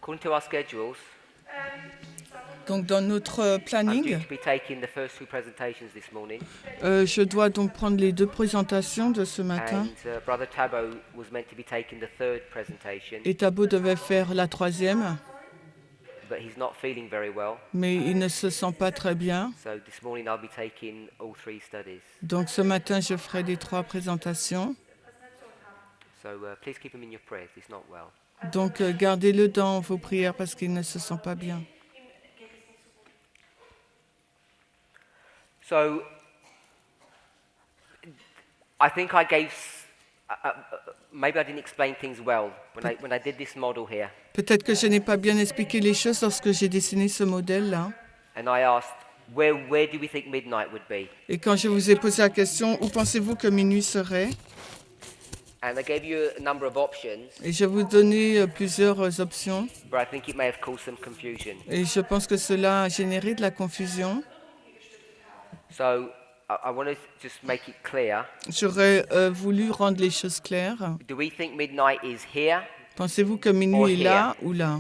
According to our schedules, Donc dans notre I'm due planning, to be taking the first two presentations this morning, je dois donc prendre les 2 présentations de ce matin. and Brother Tabo was meant to be taking the third presentation, Et Thabo devait faire la 3e, but he's not feeling very well. mais il ne se sent pas très bien. So this morning I'll be taking all three studies. Donc ce matin, je ferai les 3 présentations. So please keep him in your prayers. He's not well. Donc gardez-le dans vos prières parce qu'il ne se sent pas bien. So I think I gave. Maybe I didn't explain things well when I did this model here, Peut-être que je n'ai pas bien expliqué les choses lorsque j'ai dessiné ce modèle-là. and I asked, where do we think midnight would be? Et quand je vous ai posé la question, où pensez-vous que minuit serait? And I gave you a number of options, Et je vous donnais plusieurs options. but I think it may have caused some confusion. Et je pense que cela a généré de la confusion. So I want to just make it clear. J'aurais voulu rendre les choses claires. Do we think midnight is here? Pensez-vous que minuit est là ou là?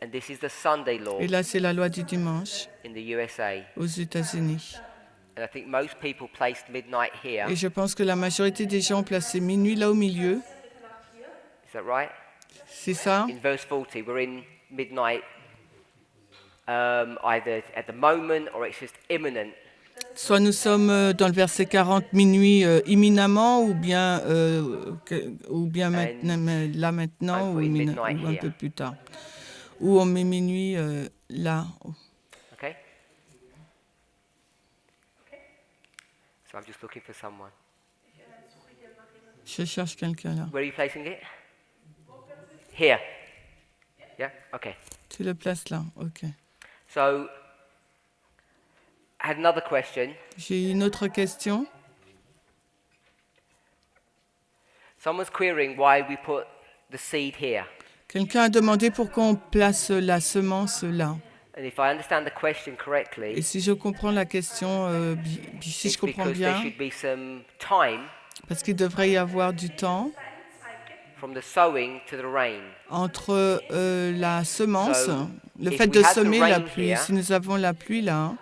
And this is the Sunday law Et là, c'est la loi du dimanche in the USA. aux États-Unis. And I think most people placed midnight here. Et je pense que la majorité des gens ont placé minuit là au milieu. Is that right? C'est ça? In verse 40, we're in midnight either at the moment or it's just imminent. Soit nous sommes dans le verset 40, minuit imminemment, ou bien maintenant, là maintenant, ou un peu plus tard. Ou on met minuit là. Okay? So I'm just looking for someone. Je cherche quelqu'un là. Where are you placing it? Here. Yeah? Okay. Tu le places là, ok. So I had another question. J'ai une autre question. Someone's querying why we put the seed here. Quelqu'un a demandé pourquoi on place la semence là. And if I understand the question Et correctly, si je comprends la question, si je it's comprends because there bien, should be some time parce qu'il devrait y avoir du temps from the sowing to the rain. entre la semence, So, le if fait we de had the semer la rain pluie. here, Si nous avons la pluie là,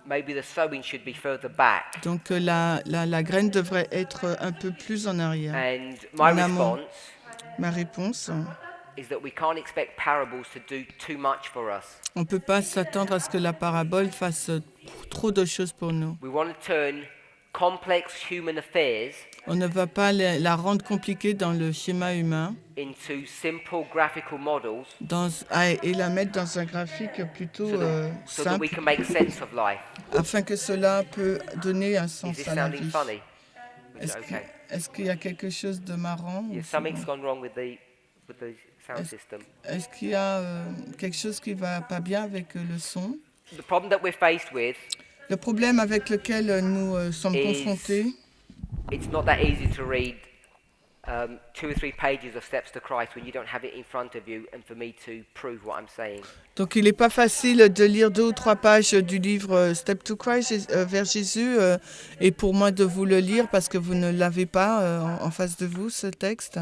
Maybe the sowing should be further back. donc la graine devrait être un peu plus en arrière. And my En amont. response Ma réponse, is that we can't expect parables to do too much for us. on ne peut pas s'attendre à ce que la parabole fasse trop de choses pour nous. We want to turn complex human affairs On ne va pas la rendre compliquée dans le schéma humain into simple graphical models et la mettre dans un graphique plutôt so that we simple, can make sense of life. afin que cela peut donner un Is sens this à la sounding vie. funny? Est-ce Okay. est-ce qu'il y a quelque chose de marrant? Yeah, ou c'est something's bon? gone wrong with the sound system. Est-ce qu'il y a quelque chose qui va pas bien avec le son? The problem that we're faced with, Le problème avec lequel nous sommes Is- confrontés, it's not that easy to read 2 or 3 pages of Steps to Christ when you don't have it in front of you and for me to prove what I'm saying. donc il n'est pas facile de lire 2 ou 3 pages du livre Step to Christ vers Jésus et pour moi de vous le lire parce que vous ne l'avez pas en face de vous, ce texte.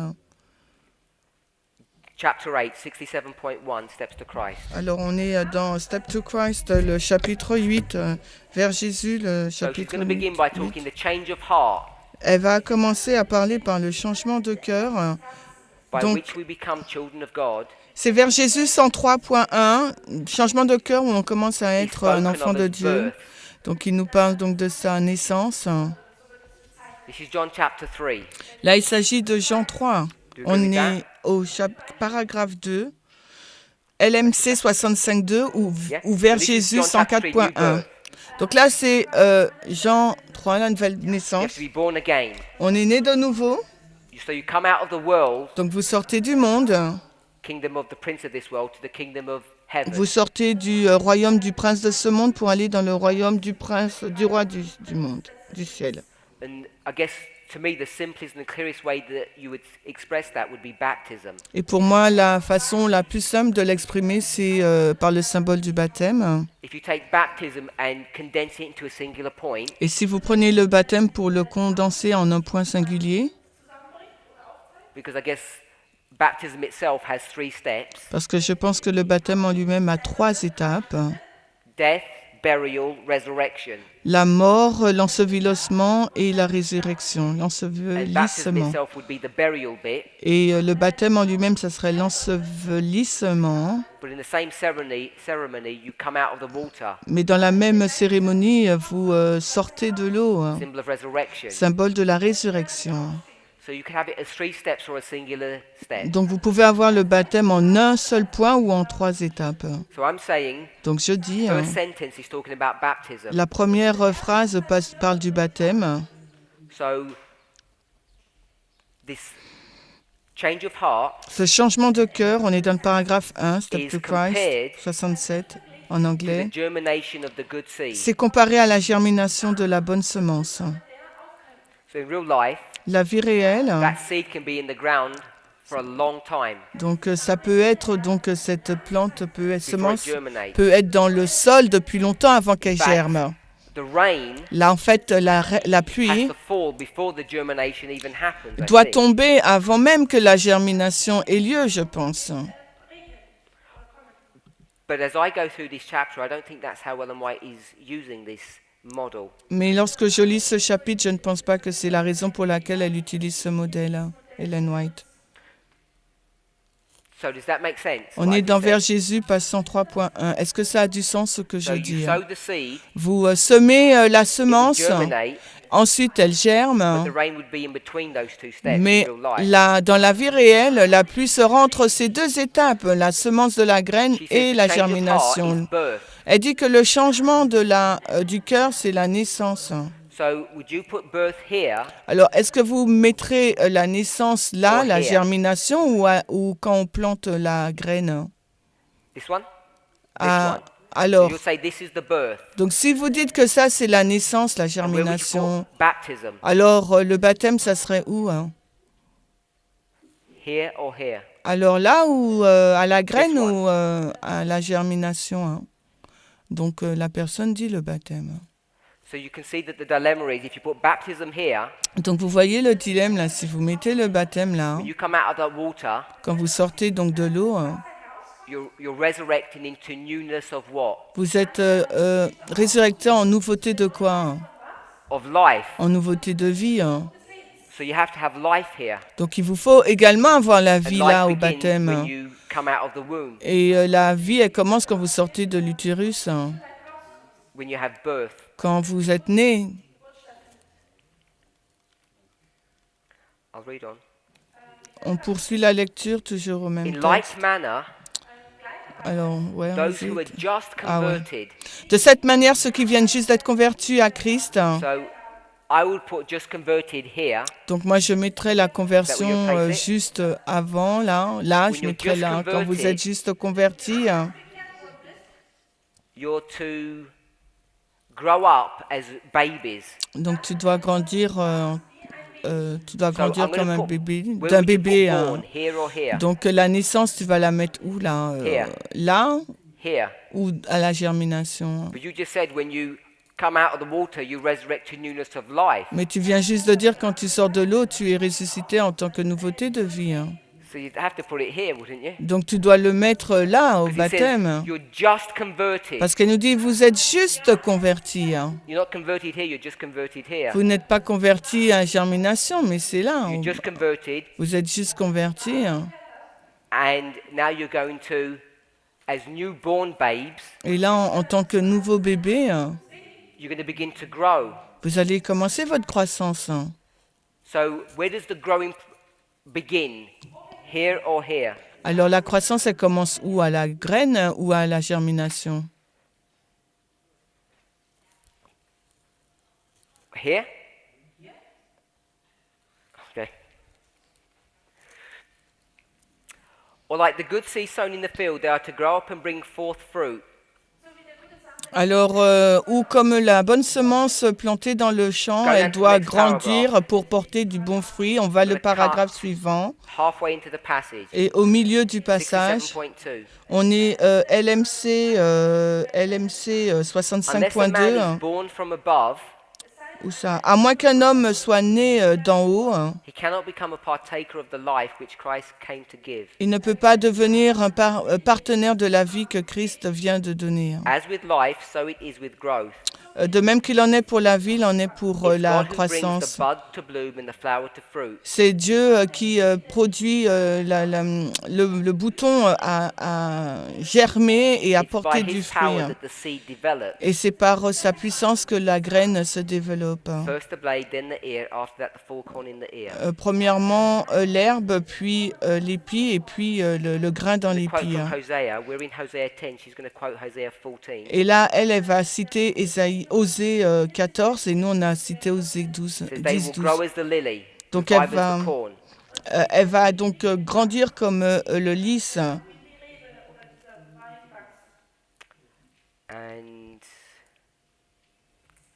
Chapter 8, 67.1, Steps to Christ. Alors on est dans Step to Christ, le chapitre 8, vers Jésus, le So she's chapitre going to begin by 8. talking the change of heart Elle va commencer à parler par le changement de cœur. by Donc, which we become children of God. c'est vers Jésus 103.1, changement de cœur où on commence à He's être un spoken enfant of de his Dieu. birth. Donc il nous parle donc de sa naissance. This is John chapter 3. Là, il s'agit de Jean 3. Do you On agree with est au paragraphe 2, LMC 65.2 Yeah? ou vers So this is Jésus John chapter 3, new 104.1. birth. Donc là, c'est Jean 3, la nouvelle You have naissance. to be born again. On est né de nouveau. So you come out of the world, Donc vous sortez du monde. kingdom of the prince of this world, to the kingdom of heaven. Vous sortez du royaume du prince de ce monde pour aller dans le royaume du prince, du roi du monde, du ciel. And I guess to me the simplest and the clearest way that you would express that would be baptism. Et pour moi, la façon la plus simple de l'exprimer, c'est par le symbole du baptême. If you take baptism and condense it into a singular point, Et si vous prenez le baptême pour le condenser en un point singulier, because I guess baptism itself has 3 steps: Parce que je pense que le baptême en lui-même a 3 étapes. death, burial, resurrection. La mort, l'ensevelissement et la résurrection. And baptism L'ensevelissement. itself would be the burial bit, Et le baptême en lui-même, ça serait l'ensevelissement. but in the same ceremony you come out of the water, Mais dans la même cérémonie, vous sortez de l'eau, symbol of resurrection. symbole de la résurrection. So you can have it as 3 steps or a singular step. Donc vous pouvez avoir le baptême en un seul point ou en 3 étapes. So I'm saying, Donc je dis, first sentence is talking about baptism. la première phrase parle du baptême. So this change of heart Ce changement de cœur, on est dans le paragraphe 1, Step is to Christ, compared 67 en to anglais. the germination of the good seed. C'est comparé à la germination de la bonne semence. So in real life, La vie réelle, that seed can be in the ground for a long time donc ça peut être, donc cette plante before it semence germinates. peut être dans le sol depuis longtemps avant qu'elle fact, germe. The rain Là, en fait, la has pluie to fall before the germination even happens. I doit think. tomber avant même que la germination ait lieu, je pense. But as I go through this chapter, I don't think that's how Ellen White is using this model. Mais lorsque je lis ce chapitre, je ne pense pas que c'est la raison pour laquelle elle utilise ce modèle, Ellen White. So does that make sense? On what I est dans just vers said? Jésus, passant 3.1. Est-ce que ça a du sens ce que je So you dis? sow the seed, Vous semez la it will semence, germinate, ensuite elle germe, but the rain would be in between those 2 steps mais in real life. dans la vie réelle, la pluie sera entre ces 2 étapes, la semence de la graine She et says la the change of heart germination. is birth. Elle dit que le changement du cœur, c'est la naissance. So would you put birth here Alors, est-ce que vous mettrez la naissance là, Or la here. germination, ou quand on plante la graine? This one? This Ah, one. So alors, you'll say this is the birth. donc si vous dites que ça, c'est la naissance, la And where would you germination, put baptism? alors le baptême, ça serait où, hein? Here or here? Alors là, ou à la graine This one. ou à la germination, hein? Donc la personne dit le baptême. So you can see that the dilemma is if you put baptism here, Donc vous voyez le dilemme là, si vous mettez le baptême là, when you come out of that water, quand vous sortez donc de l'eau, hein, you're resurrecting into newness of what? vous êtes résurrecté en nouveauté de quoi, hein? Of life. En nouveauté de vie, hein. So you have to have life here. Donc il vous faut également avoir la And vie là au life begins baptême, when hein. you come out of the womb, Et la vie, elle commence quand vous sortez de l'utérus, hein. when you have birth. Quand vous êtes né. I'll read on. On poursuit la lecture toujours au même In texte. like manner, Alors, ouais, those who are just Ah ouais. converted. De cette manière, ceux qui viennent juste d'être convertis à Christ, hein. So I would put just converted here. Donc moi je mettrais la conversion Is that where you place it? juste avant, là When je you're mettrais just là, hein, quand vous converted. êtes juste converti, hein. You're to grow up as babies. Donc tu dois grandir, So I'm comme gonna un put, bébé, where d'un would you bébé, put hein. born, here or here? Donc la naissance, tu vas la mettre où là, Here. là Here. ou à la germination. But you just said when you come out of the water, you resurrect to newness of life. Mais tu viens juste de dire quand tu sors de l'eau, tu es ressuscité en tant que nouveauté de vie, hein. So you'd have to put it here, wouldn't you? Donc tu dois le mettre là au 'Cause it says baptême. you're just converted. Parce qu'elle nous dit, vous êtes juste convertis, hein. You're not converted here, you're just converted here. Vous n'êtes pas convertis à germination, mais c'est là. You're just converted, Vous êtes juste convertis, hein. and now you're going to, as newborn babes, Et là, en tant que nouveau bébé, hein, you're going to begin to grow. vous allez commencer votre croissance, hein. So where does the growing begin? Here or here? Alors la croissance, elle commence où? À la graine ou à la germination? Here? Okay. Or like the good seed sown in the field, they are to grow up and bring forth fruit. Alors, ou comme la bonne semence plantée dans le champ, elle doit grandir pour porter du bon fruit. On va le paragraphe suivant. Halfway into the passage. Et au milieu du passage, 67.2. on est LMC Unless a man 65.2. is born from above, Où ça? À moins qu'un homme soit né d'en haut, hein, he cannot become a partaker of the life which Christ came to give. il ne peut pas devenir un partenaire de la vie que Christ vient de donner. As with life, so it is with growth. De même qu'il en est pour la vie, il en est pour It's la God who brings the croissance. bud to bloom and the flower to fruit. C'est Dieu qui produit le bouton à germer et à It's by porter du his power fruit. that the seed develops. Et c'est par sa puissance que la graine se développe. First the blade, then the ear, after that the full corn in the ear. Premièrement, l'herbe, puis l'épi, et puis le grain dans Quote l'épi. from Hosea. We're in Hosea 10. She's going to quote Hosea 14. Et là, elle va citer Osée 14, et nous, on a cité Osée 12, It says, they 10, will 12. grow as the lily, Donc, revive as the corn. elle va donc grandir comme le lys. And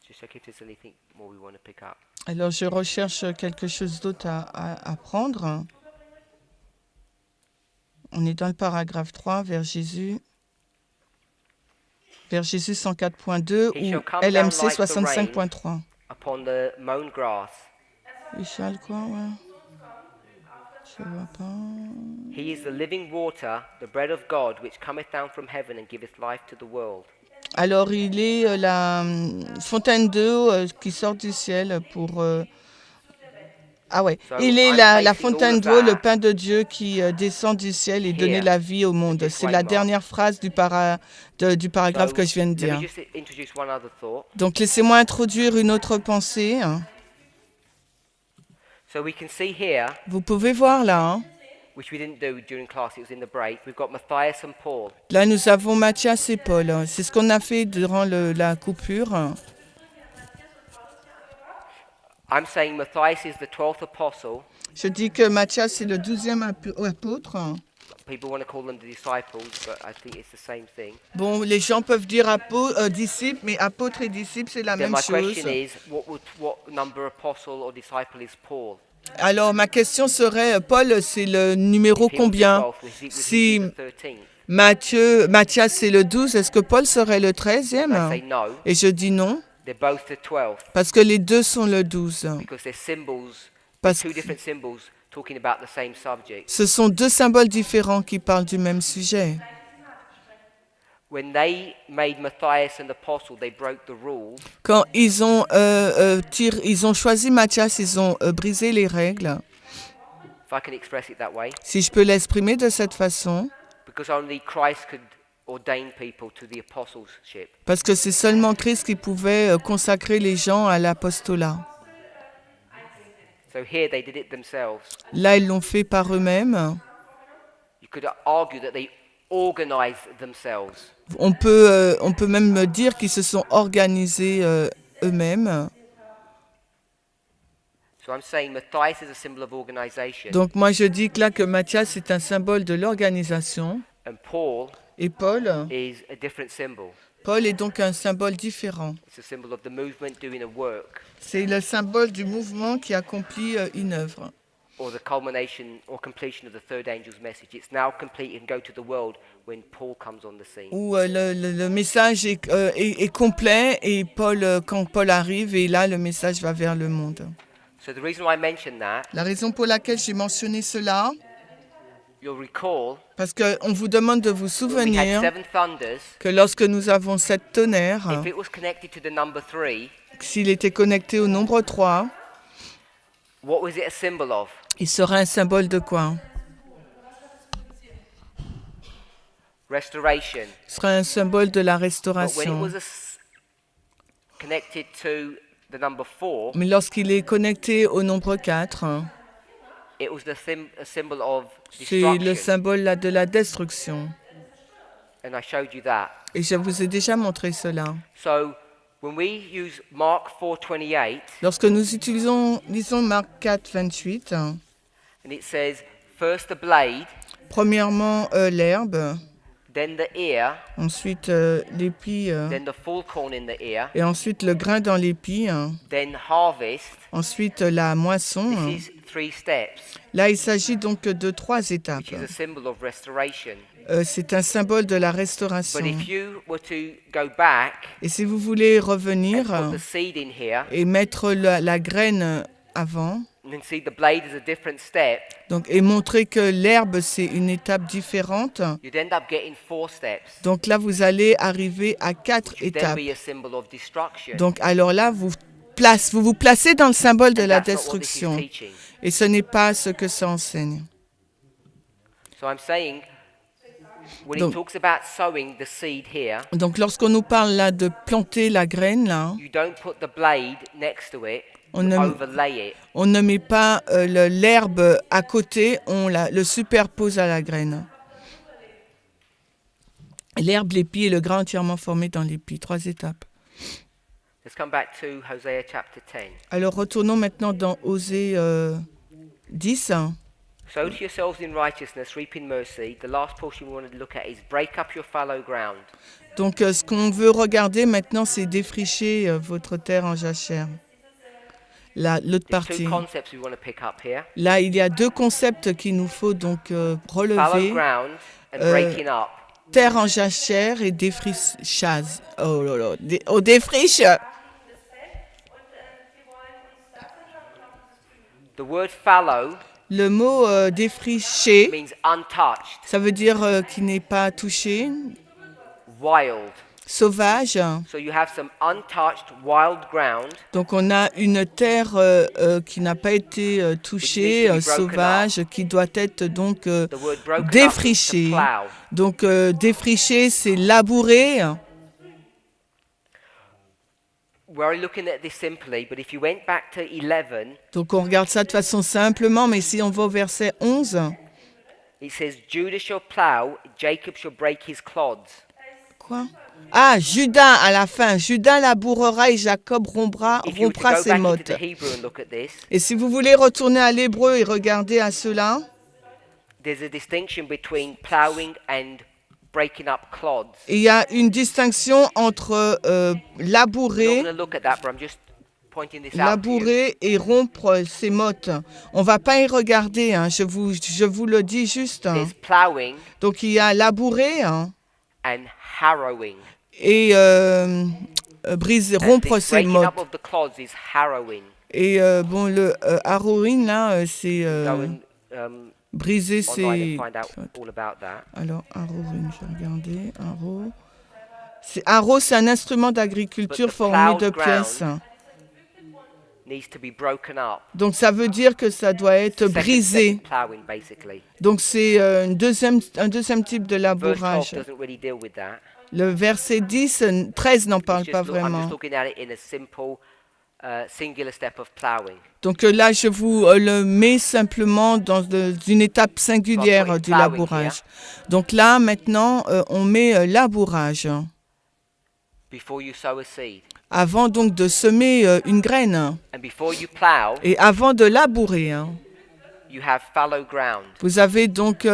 just check if there's anything more we want to pick up. Alors, je recherche quelque chose d'autre à prendre. On est dans le paragraphe 3, vers Jésus. Vers Jésus 104.2 He shall ou come down LMC like the 65.3. Upon the mown grass. Il chale quoi, ouais. Je vois pas. He is the living water, the bread of God, which cometh down from heaven and giveth life to the world. Alors, il est la fontaine d'eau qui sort du ciel pour... Ah ouais, So, il est I'm la placing fontaine all of d'eau, le that pain de Dieu qui descend du ciel et donne here, la vie au monde. this C'est way la mark. dernière phrase du paragraphe So, que je viens de let dire. me just introduce one other thought. Donc, laissez-moi introduire une autre pensée. So we can see here, Vous pouvez voir là, hein. which we didn't do during class, it was in the break, we've got Matthias and Paul. Là, nous avons Matthias et Paul. C'est ce qu'on a fait durant la coupure. I'm saying Matthias is the 12th apostle. Je dis que Matthias est le 12e apôtre. People want to call them the disciples, but I think it's the same thing. Bon, les gens peuvent dire disciples, mais apôtre et disciple, c'est la Then même my chose. question is, what number apostle or disciple is Paul? Alors, ma question serait, Paul, c'est le numéro If he was the combien? 12th, was he Si the 13th? Matthias, c'est le 12, est-ce que Paul serait le I say 13e? no. Et je dis non, They're both the 12th parce que les deux sont le 12. because they're symbols, Parce two que different symbols talking about the same subject. ce sont deux symboles différents qui parlent du même sujet. When they made Matthias an apostle, they broke the rules. Quand ils ont choisi Matthias, ils ont brisé les règles. If I can express it that way, Si je peux l'exprimer de cette façon, because only Christ could ordain people to the apostleship. parce que c'est seulement Christ qui pouvait consacrer les gens à l'apostolat. So here they did it themselves. Là, ils l'ont fait par eux-mêmes. You could argue that they organized themselves. On peut même dire qu'ils se sont organisés eux-mêmes. So I'm saying Matthias is a symbol of organization, Donc moi, je dis que là que Matthias est un symbole de l'organisation and Paul et Paul is a different symbol. est donc un symbole différent. It's a symbol of the movement doing a work, C'est le symbole du mouvement qui accomplit une œuvre. or the culmination or completion of the third angel's message. It's now complete and go to the world when Paul comes on the scene. Où le message est complet et quand Paul arrive, et là, le message va vers le monde. So the reason why I mention that, La raison pour laquelle j'ai mentionné cela, you'll recall parce qu'on vous demande de vous when we had souvenir 7 thunders, que lorsque nous avons 7 tonnerres, if it was connected to the number 3, s'il était connecté au nombre 3, what was it a symbol of? il serait un symbole de quoi? Restoration. Il serait un symbole de la But when it restauration. was connected to the number 4, Mais lorsqu'il est connecté au nombre 4, it was a symbol of c'est le destruction. symbole là, de la destruction. And I showed you that. Et je vous ai déjà montré cela. So when we use Mark 4:28, Lorsque nous lisons Marc 4, 28, and it says, first the blade, premièrement l'herbe, then the ear, ensuite l'épi, then the full corn in the ear, et ensuite le grain dans l'épi, then harvest. ensuite la moisson. This is 3 steps, Là, il s'agit donc de 3 étapes. which is a symbol of restoration. c'est un symbole de la But restauration. if you were to go back Et si vous voulez and revenir put the seed in here, et mettre la graine avant, and then see the blade as a different step, donc, et montrer que l'herbe, c'est une étape différente, you'd end up getting 4 steps, donc là, vous allez arriver à 4 which would then étapes. be a symbol of destruction. Donc, alors là, vous vous placez dans le symbole de And la that's not what this is destruction. teaching. Et ce n'est pas ce que ça enseigne. So I'm saying, when Donc- it talks about sowing the seed here, Donc, lorsqu'on nous parle là de planter la graine, là, you don't put the blade next to it On to ne- overlay it. on ne met pas l'herbe à côté, on le superpose à la graine. L'herbe, l'épi et le grain entièrement formé dans l'épi. 3 étapes. Let's come back to Hosea chapter 10. Alors, retournons maintenant dans Osée 10. Sow to yourselves in righteousness, reap in mercy. The last portion we want to look at is break up your fallow ground. Donc, ce qu'on veut regarder maintenant, c'est défricher votre terre en jachère. L'autre There's partie. 2 concepts we want to pick up here. Là, il y a 2 concepts qu'il nous faut donc Fallow relever. ground and Euh, breaking up. Terre en jachère et défrichage. Oh là là, on défriche. The word fallow Le mot défricher, means untouched, ça veut dire qui n'est pas touché, wild. sauvage. So you have some untouched wild ground Donc on a une terre qui n'a pas été touchée, Which needs to be broken sauvage, qui doit être donc The word broken up défrichée. means to plow. Donc défricher, c'est labourer. We're looking at this simply, but if you went back to 11, Donc on regarde ça de façon simplement, mais si on va au verset 11, it says, Judah shall plow, Jacob shall break his clods. quoi? Ah, Judas à la fin. Judas labourera et Jacob rompra If you were to go ses back into mottes. the Hebrew and look at this, Et si vous voulez retourner à l'hébreu et regarder à cela, there's a distinction between plowing and breaking up clods. il y a une distinction entre We're not labourer, going to look at that, but I'm just pointing this out to you. labourer et rompre ses mottes. On va pas y regarder, hein, je vous le dis juste. Hein. There's plowing Donc il y a labourer hein, and harrowing. et briser, And rompre this ses breaking up mottes. of the clods is harrowing. Et bon, le harrowing là, c'est Go and briser online ses... and find out all about that. Alors, harrowing, je vais regarder. Harrow, c'est un instrument d'agriculture But the formé de plowed ground- pièces. Needs to be broken up. Donc, ça veut dire que ça doit être Second step brisé. is plowing, basically. Donc, c'est un deuxième type de Verse 12 labourage. doesn't really deal with that. Le verset 13 n'en parle It's pas just I'm vraiment. just looking at it in a simple, singular step of plowing. Donc là, je vous le mets simplement dans une étape singulière du labourage. Donc là, maintenant, on met labourage. Before you sow a seed. Avant donc de semer une graine. And before you plow, Et avant de labourer. Hein. you have fallow ground. Vous avez donc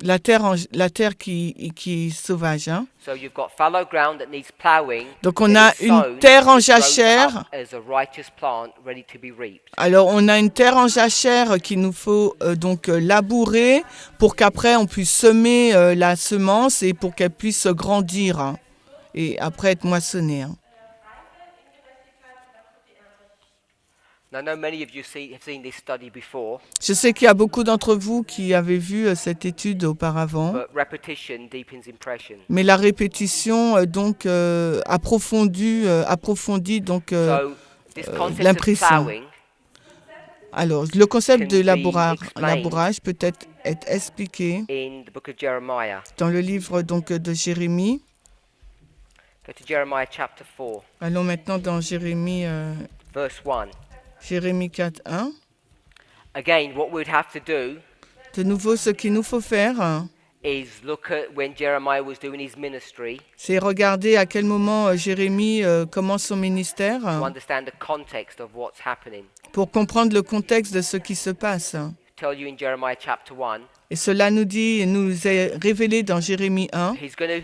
la terre qui est sauvage. Hein. So you've got fallow ground that needs plowing. Donc on that a is une sown, terre en it grows jachère. up as a righteous plant ready to be reaped. Alors on a une terre en jachère qu'il nous faut donc labourer pour qu'après on puisse semer la semence et pour qu'elle puisse grandir hein, et après être moissonnée. Hein. Now, I know many of you have seen this study before, Je sais qu'il y a beaucoup d'entre vous qui avaient vu cette étude auparavant, but repetition deepens impression. mais la répétition donc approfondit donc So this concept of l'impression. plowing Alors le concept de can be labourage peut être expliqué in the book of Jeremiah. dans le livre donc de Jérémie. Go to Jeremiah chapter 4, Allons maintenant dans Jérémie verse 1. Jérémie 4, 1. Again, what we'd have to do De nouveau, ce qu'il nous faut faire, hein, is look at when Jeremiah was doing his ministry c'est regarder à quel moment Jérémie commence son ministère to hein, understand the context of what's happening. pour comprendre le contexte de ce qui se passe. Tell you in Jeremiah chapter 1, Et cela nous est révélé dans Jérémie 1. he's going to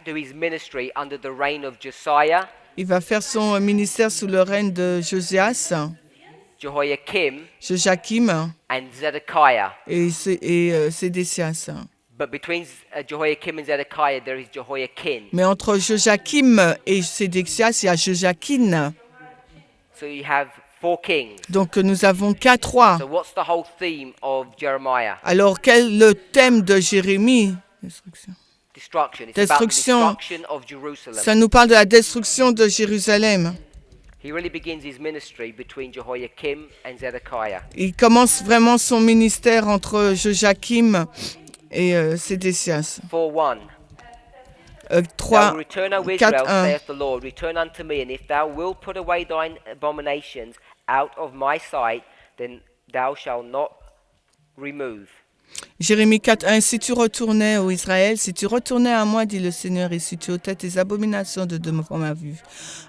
do his ministry under the reign of Josiah, Il va faire son ministère sous le règne de Josias, Jehoiakim Joachim and Zedekiah. et Sédécias. But between Jehoiakim and Zedekiah, there is Jehoiakim. Mais entre Joachim et Sédécias, il y a Joachim. So you have 4 kings. Donc nous avons 4 rois. So what's the whole theme of Jeremiah? Alors quel est le thème de Jérémie? Destruction. Destruction. It's Destruction. about the destruction of Jerusalem. Ça nous parle de la destruction de Jérusalem. He really begins his ministry between Jehoiakim and Zedekiah. Il commence vraiment son ministère entre Joachim et Sédécias. 4:1. 3, Thou return, O 4, Israel, 1. saith the Lord, return unto me, and if thou wilt put away thine abominations out of my sight, then thou shalt not remove. Jérémie 4, 1. Si tu retournais, ô Israël, si tu retournais à moi, dit le Seigneur, et si tu ôtais tes abominations de devant ma vue,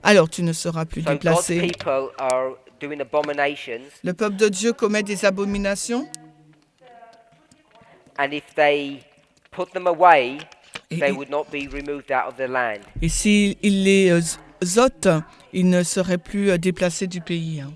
alors tu ne seras plus So God's déplacé. people are doing abominations, Le peuple de Dieu commet des abominations. and if they put them away, Et, they would not be removed out of the land. et s'il les ôte, ils ne seraient plus déplacés du pays. Hein.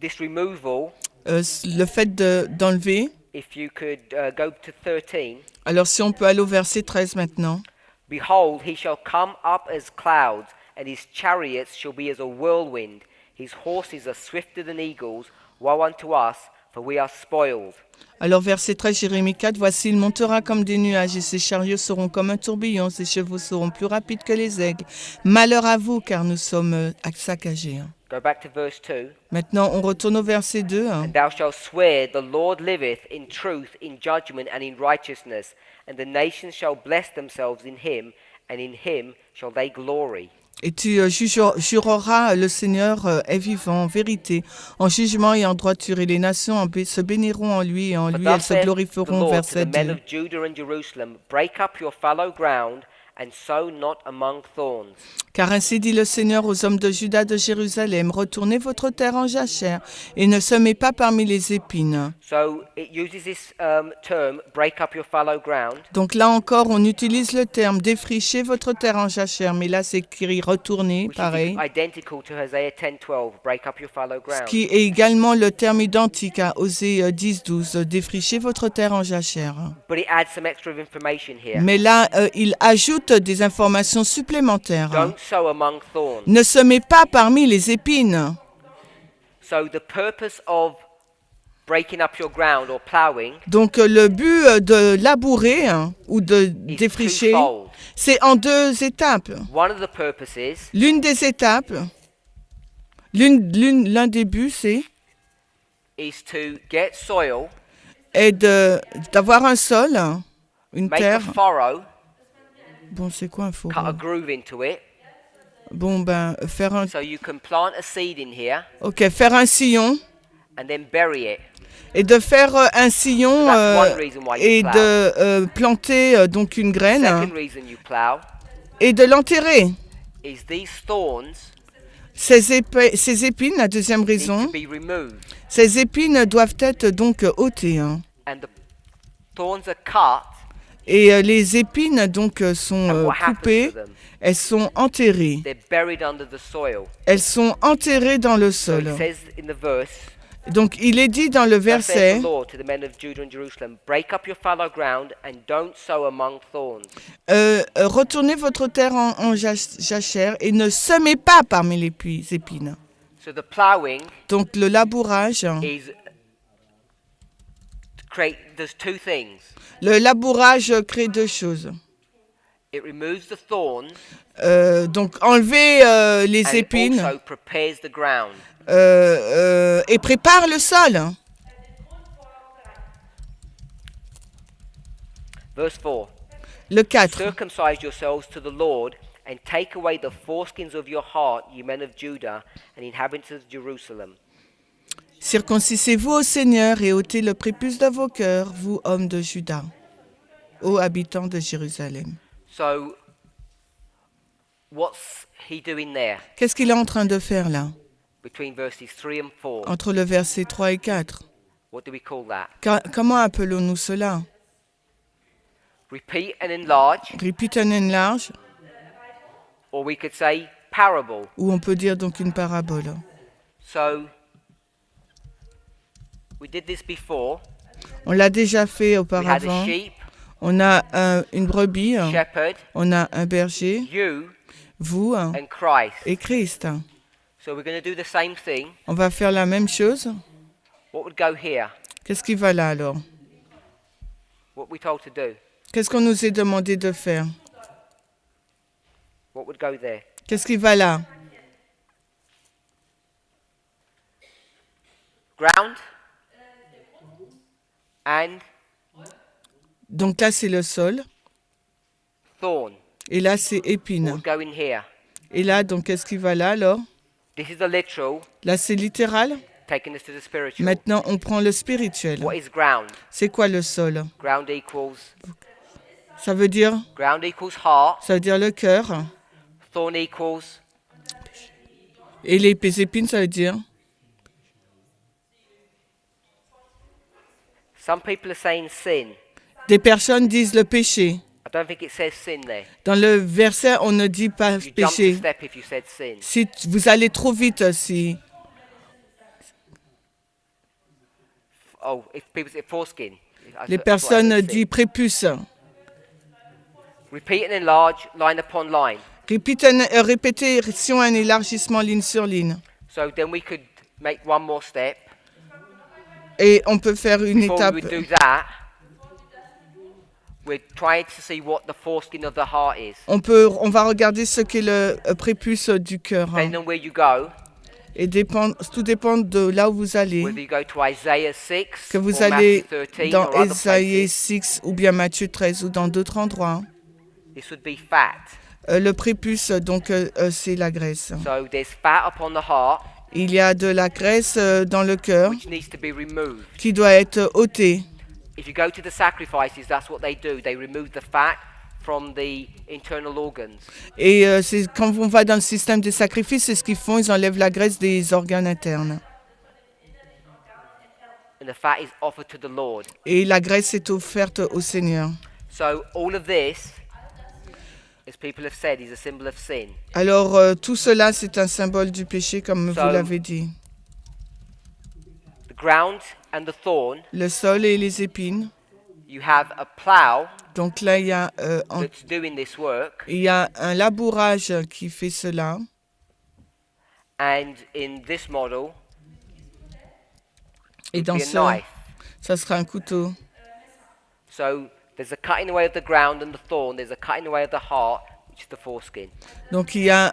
This removal, Le fait d'enlever, if you could go to 13, alors si on peut aller au verset 13 maintenant. behold, he shall come up as clouds, and his chariots shall be as a whirlwind. His horses are swifter than eagles. Woe unto us, for we are spoiled. Alors verset 13, Jérémie 4, voici, il montera comme des nuages et ses chariots seront comme un tourbillon, ses chevaux seront plus rapides que les aigles. Malheur à vous, car nous sommes saccagés. Hein. Go back to verse 2. Maintenant, on retourne au verset 2. Hein. And thou shalt swear, the Lord liveth, in truth, in judgment, and in righteousness. And the nations shall bless themselves in him, and in him shall they glory. Et tu jureras, le Seigneur est vivant, en vérité, en jugement et en droiture, et les nations se béniront en lui, et en For lui thus elles se saith the glorifieront. Lord to Verset the men 2. of Judah and Jerusalem, break up your fallow ground, and sow not among thorns. Car ainsi dit le Seigneur aux hommes de Juda de Jérusalem, retournez votre terre en jachère, et ne semez pas parmi les épines. So it uses this term, break up your fallow ground. Donc là encore, on utilise le terme défricher votre terre en jachère, mais là c'est écrit retourner, Which pareil. is identical to Hosea 10:12, break up your fallow Ce ground. qui est également le terme identique à Osée 10.12, défricher votre terre en jachère. But it adds some extra information here. Mais là, il ajoute des informations supplémentaires. Don't sow among thorns. Ne semez pas parmi les épines. So the purpose of breaking up your ground or plowing Donc le but de labourer ou de is défricher, twofold. c'est en 2 étapes. One of the purposes L'une des étapes, l'un des buts, c'est is to get soil, d'avoir un sol, une make a terre. furrow, Bon, c'est quoi un cut a fourreau? groove into it, Bon, ben, faire un... so you can plant a seed in here Ok, faire un sillon. and then bury it. Et de faire un sillon That's one reason why you et plow. de planter donc une graine Second reason you plow et de l'enterrer. is these thorns Ces épines, la deuxième need raison, to be removed, ces épines doivent être donc ôtées. Hein. and the thorns are cut. Et les épines donc sont And what happens coupées, to them? elles sont enterrées. They're buried under the soil. Elles sont enterrées dans le So sol. it says in the verse, Donc il est dit dans le thus saith verset, the Lord to the men of Judah and Jerusalem, break up your fallow ground and don't sow among thorns. retournez votre terre en jachère et ne semez pas parmi les épines. So the plowing Donc le labourage, is to create, there's 2 things. le labourage crée 2 choses. It removes the thorns Donc enlever les and it épines also prepares the ground. et prépare le sol. Verse 4. Le 4. Circumcise yourselves to the Lord and take away the foreskins of your heart, you men of Judah and inhabitants of Jerusalem. Circoncisez-vous au Seigneur et ôtez le prépuce de vos cœurs, vous hommes de Juda, ô habitants de Jérusalem. So, what's he doing there Qu'est-ce qu'il est en train de faire là, between verses 3 and 4? entre le verset 3 et 4? What do we call that? Comment appelons-nous cela? Repeat and enlarge, Repeat and enlarge, or we could say parable. ou on peut dire donc une parabole. So, We did this before. On l'a déjà fait We had a auparavant. sheep, On a une brebis, shepherd, on a un berger, you, vous and Christ. et Christ. So we're going to do the same thing. On va faire la même chose. What would go here? Qu'est-ce qui va là alors? What we told to do? Qu'est-ce qu'on nous est demandé de faire? What would go there? Qu'est-ce qui va là? Ground and Donc là, c'est le sol. thorn. Et là, c'est What épine. would go in here? Et là, donc, qu'est-ce qui va là alors? This is the literal, Là, c'est littéral. taking us to the spiritual. Maintenant, on prend le spirituel. What is ground? C'est quoi le sol? Ground equals Ça veut dire heart. le cœur. Thorn equals Et les épines, ça veut dire? some people are saying sin. Des personnes disent le péché. I don't think it says sin there. Dans le verset, on ne dit pas You jumped a péché. step if you said sin. Si vous allez trop vite, si Oh, if people say foreskin. les That's what I personnes heard sin. disent prépuce. Repeat and enlarge, line upon line. Répétition, un élargissement ligne sur ligne. So then we could make one more step. Et on peut faire une Before étape. we would do that, we're trying to see what the foreskin of the heart is. On va regarder ce qu'est le prépuce du cœur. Depending on where you go, Et tout dépend de là où vous allez. whether you go to Isaiah 6 Que vous or allez Matthew 13 dans or other Ésaïe places, 6 ou bien Matthieu 13 ou dans d'autres endroits. this would be fat. Le prépuce, donc, c'est la graisse. So there's fat upon the heart, Il y a de la graisse dans le cœur which needs to be removed. qui doit être ôtée. If you go to the sacrifices, that's what they do. They remove the fat from the internal organs. Et c'est quand on va dans le système des sacrifices, c'est ce qu'ils font, ils enlèvent la graisse des organes internes. And the fat is offered to the Lord. Et la graisse est offerte au Seigneur. So all of this, as people have said, is a symbol of sin. Alors tout cela, c'est un symbole du péché, comme vous So- l'avez dit. The ground and the thorn, Le sol et les épines. you have a plow Donc là, il y a, that's doing this work, il y a un labourage qui fait cela. and in this model, Et would dans be a ce, knife. ça sera un couteau. So there's a cutting away of the ground and the thorn. There's a cutting away of the heart, which is the foreskin. Donc il y a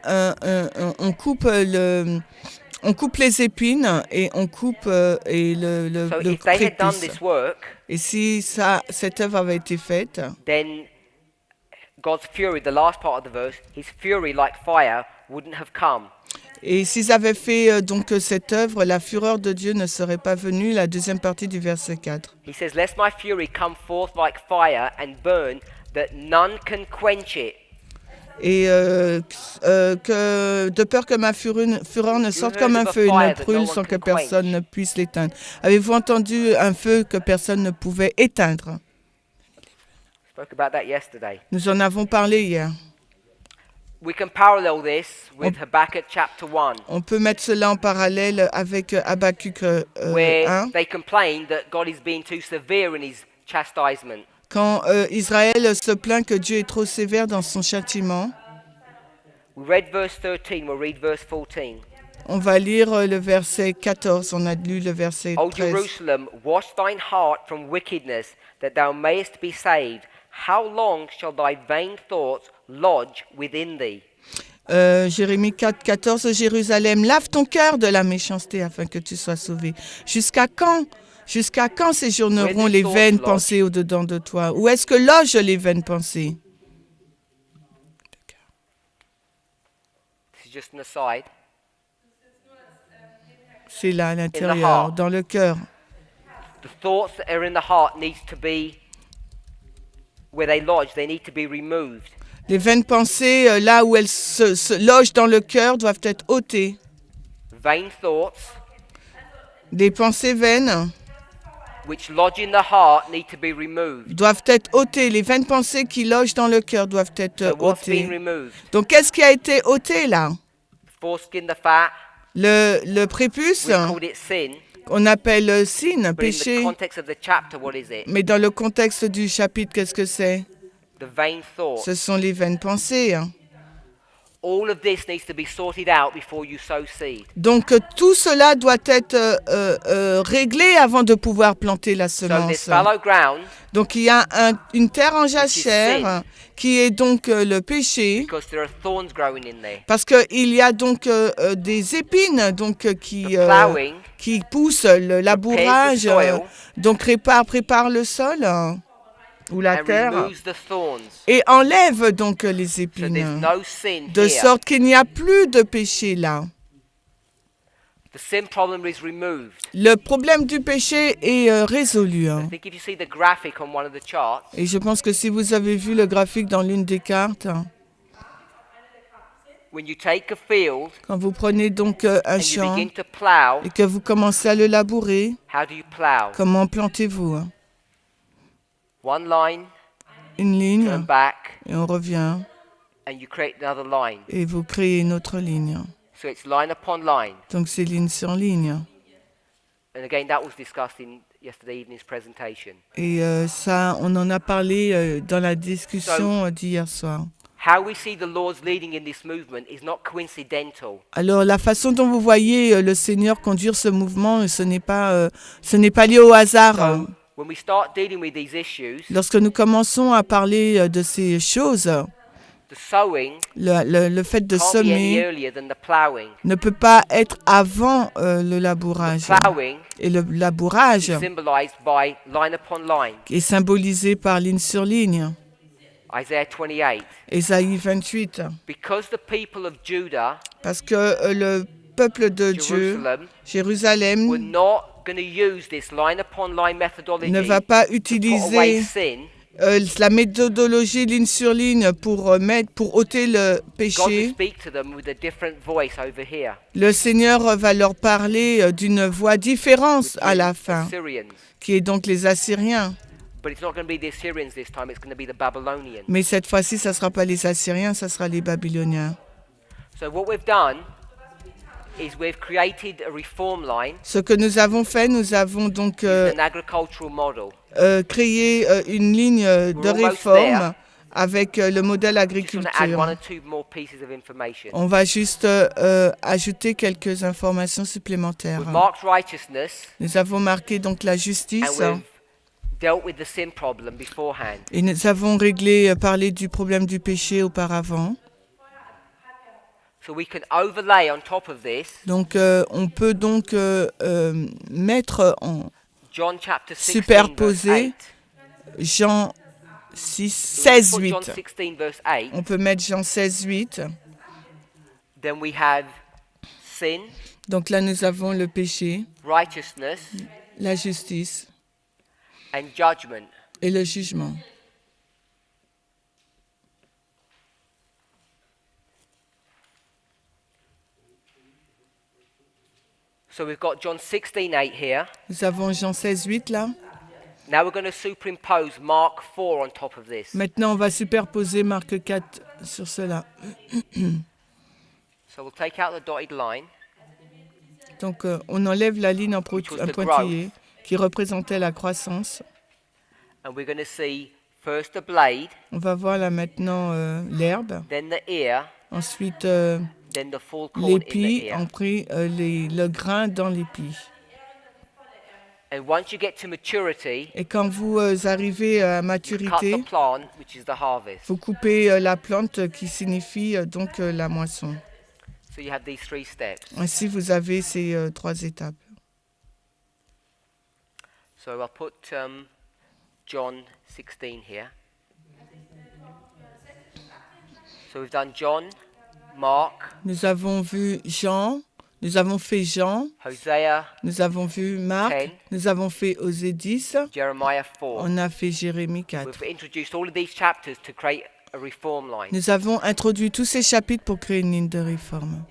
on coupe les épines et on coupe et le So if they had done prépuce. this work, Et si cette œuvre avait été faite, then God's fury, the last part of the verse, his fury like fire wouldn't have come. et s'ils avaient fait donc cette œuvre, la fureur de Dieu ne serait pas venue, la deuxième partie du verset 4. He says, "Lest my fury come forth like fire and burn, that none can quench it." Et que de peur que ma fureur ne sorte heard comme un of a feu et fire ne that no brûle one sans que can personne quench? ne puisse l'éteindre. Avez-vous entendu un feu que personne ne pouvait éteindre? Spoke about that yesterday. Nous en avons parlé hier. We can parallel this with Habakkuk chapter 1, On peut mettre cela en parallèle avec Habakkuk where 1, they complain that God is being too severe in his chastisement. quand Israël se plaint que Dieu est trop sévère dans son châtiment. We read verse 13, we'll read verse 14. On va lire le verset 14, on a lu le verset O 13. Jerusalem, wash thine heart from wickedness, that thou mayest be saved. How long shall thy vain thoughts lodge within thee? Jérémie 4, 14, Jérusalem, lave ton cœur de la méchanceté afin que tu sois sauvé. Jusqu'à quand séjourneront les vaines pensées au-dedans de toi? Où est-ce que logent les vaines pensées? This is just an aside. C'est là, à In the l'intérieur, heart. dans le cœur. The thoughts that are in the heart needs to be, where they lodge, they need to be removed. Les vaines pensées, là où elles se logent dans le cœur, doivent être ôtées. Vain thoughts, Les pensées vaines which lodge in the heart, need to be removed. doivent être ôtées. Les vaines pensées qui logent dans le cœur doivent être So what's been ôtées. removed? Donc, qu'est-ce qui a été ôté là? Foreskin, the fat, Le prépuce, we called it sin. On appelle sin, But in the péché. context of the chapter, what is it? Mais dans le contexte du chapitre, qu'est-ce que c'est? The vain thought. Ce sont les vaines pensées. Hein. All of this needs to be sorted out before you sow seed. Donc tout cela doit être réglé avant de pouvoir planter la So this semence. fallow ground, Donc il y a une terre en is sin. jachère qui est donc le péché, because there are thorns growing in there. parce qu'il y a donc des épines donc, The plowing qui poussent le labourage, soil. donc prépare le sol ou la and terre removes the thorns. et enlève donc les So there's épines, no sin de here. sorte qu'il n'y a plus de péché là. The sin problem is removed. Le problème du péché est résolu. I think if you see the graphic on one of the charts, Et je pense que si vous avez vu le graphique dans l'une des cartes, when you take a field quand vous prenez donc un and you champ begin to plow, et que vous commencez à le labourer, how do you plow? comment plantez-vous? One line, Une turn ligne back, et on revient and you create another line. et vous créez une autre ligne. So it's line upon line. Donc c'est ligne sur ligne. And again, that was discussed in yesterday evening's presentation. Et ça, on en a parlé dans la discussion d'hier soir. How we see the Lord's leading in this movement is not coincidental. Alors la façon dont vous voyez le Seigneur conduire ce mouvement, ce n'est pas lié au hasard. So when we start dealing with these issues, Lorsque nous commençons à parler de ces choses, the sowing le fait de can't be any semer earlier than the ploughing. ne peut pas être avant le labourage. Ploughing Et le labourage is symbolized by line upon line. est symbolisé par ligne sur ligne. Isaiah 28. Ésaïe 28. Because the people of Judah, Parce que le peuple de Dieu, Jerusalem, were Jérusalem, not going to use this line upon line methodology ne va pas to put away utiliser sin. la méthodologie ligne sur ligne pour ôter le God will péché. speak to them with a different voice over here. Le Seigneur va leur parler d'une voix différente à la fin, Assyrians. qui est donc les Assyriens. But it's not going to be the Assyrians this time, it's going to be the Babylonians. Mais cette fois-ci, ça ne sera pas les Assyriens, ça sera les Babyloniens. So what we've done is we've created a reform line, Ce que nous avons fait, nous avons donc an agricultural model. créé une ligne de réforme avec le modèle Just want to add one or agriculture. two more pieces of information. On va juste ajouter quelques informations supplémentaires. We've marked righteousness Nous avons marqué donc la and justice we've dealt with the sin problem beforehand. et nous avons parlé du problème du péché auparavant. So we can overlay on top of this Donc on peut donc mettre en John chapter 16 verse superposer 8. Jean 6, So we 16, put 8. John 16 verse 8, On peut mettre Jean 16, 8. then we have sin, Donc là, nous avons le péché, righteousness, la justice and judgment. et le jugement. So we've got John 16:8 here. Nous avons Jean 16, 8 là. Now we're going to superimpose Mark 4 on top of this. Maintenant, on va superposer Marc 4 sur cela. So we'll take out the dotted line, Donc, on enlève la ligne en Which was un the pointillé qui représentait la croissance. and we're going to see first the blade, On va voir là maintenant l'herbe, then the ear, ensuite then the full corn in the l'épi, ear. on prit le grain dans l'épi. And once you get to maturity, Et quand vous arrivez à cut maturité, the plant, which is the harvest. vous coupez la plante qui signifie donc la moisson. So you have these 3 steps. Ainsi, vous avez ces 3 étapes. So I'll put John 16 here. So we've done John, Mark, Nous avons vu Jean, nous avons fait Jean, Hosea, nous avons vu Marc, 10, nous avons fait Osée 10, Jeremiah 4. on a fait Jérémie 4. We've introduced all of these chapters to create a reform line. Nous avons introduit tous ces chapitres pour créer une ligne de réforme.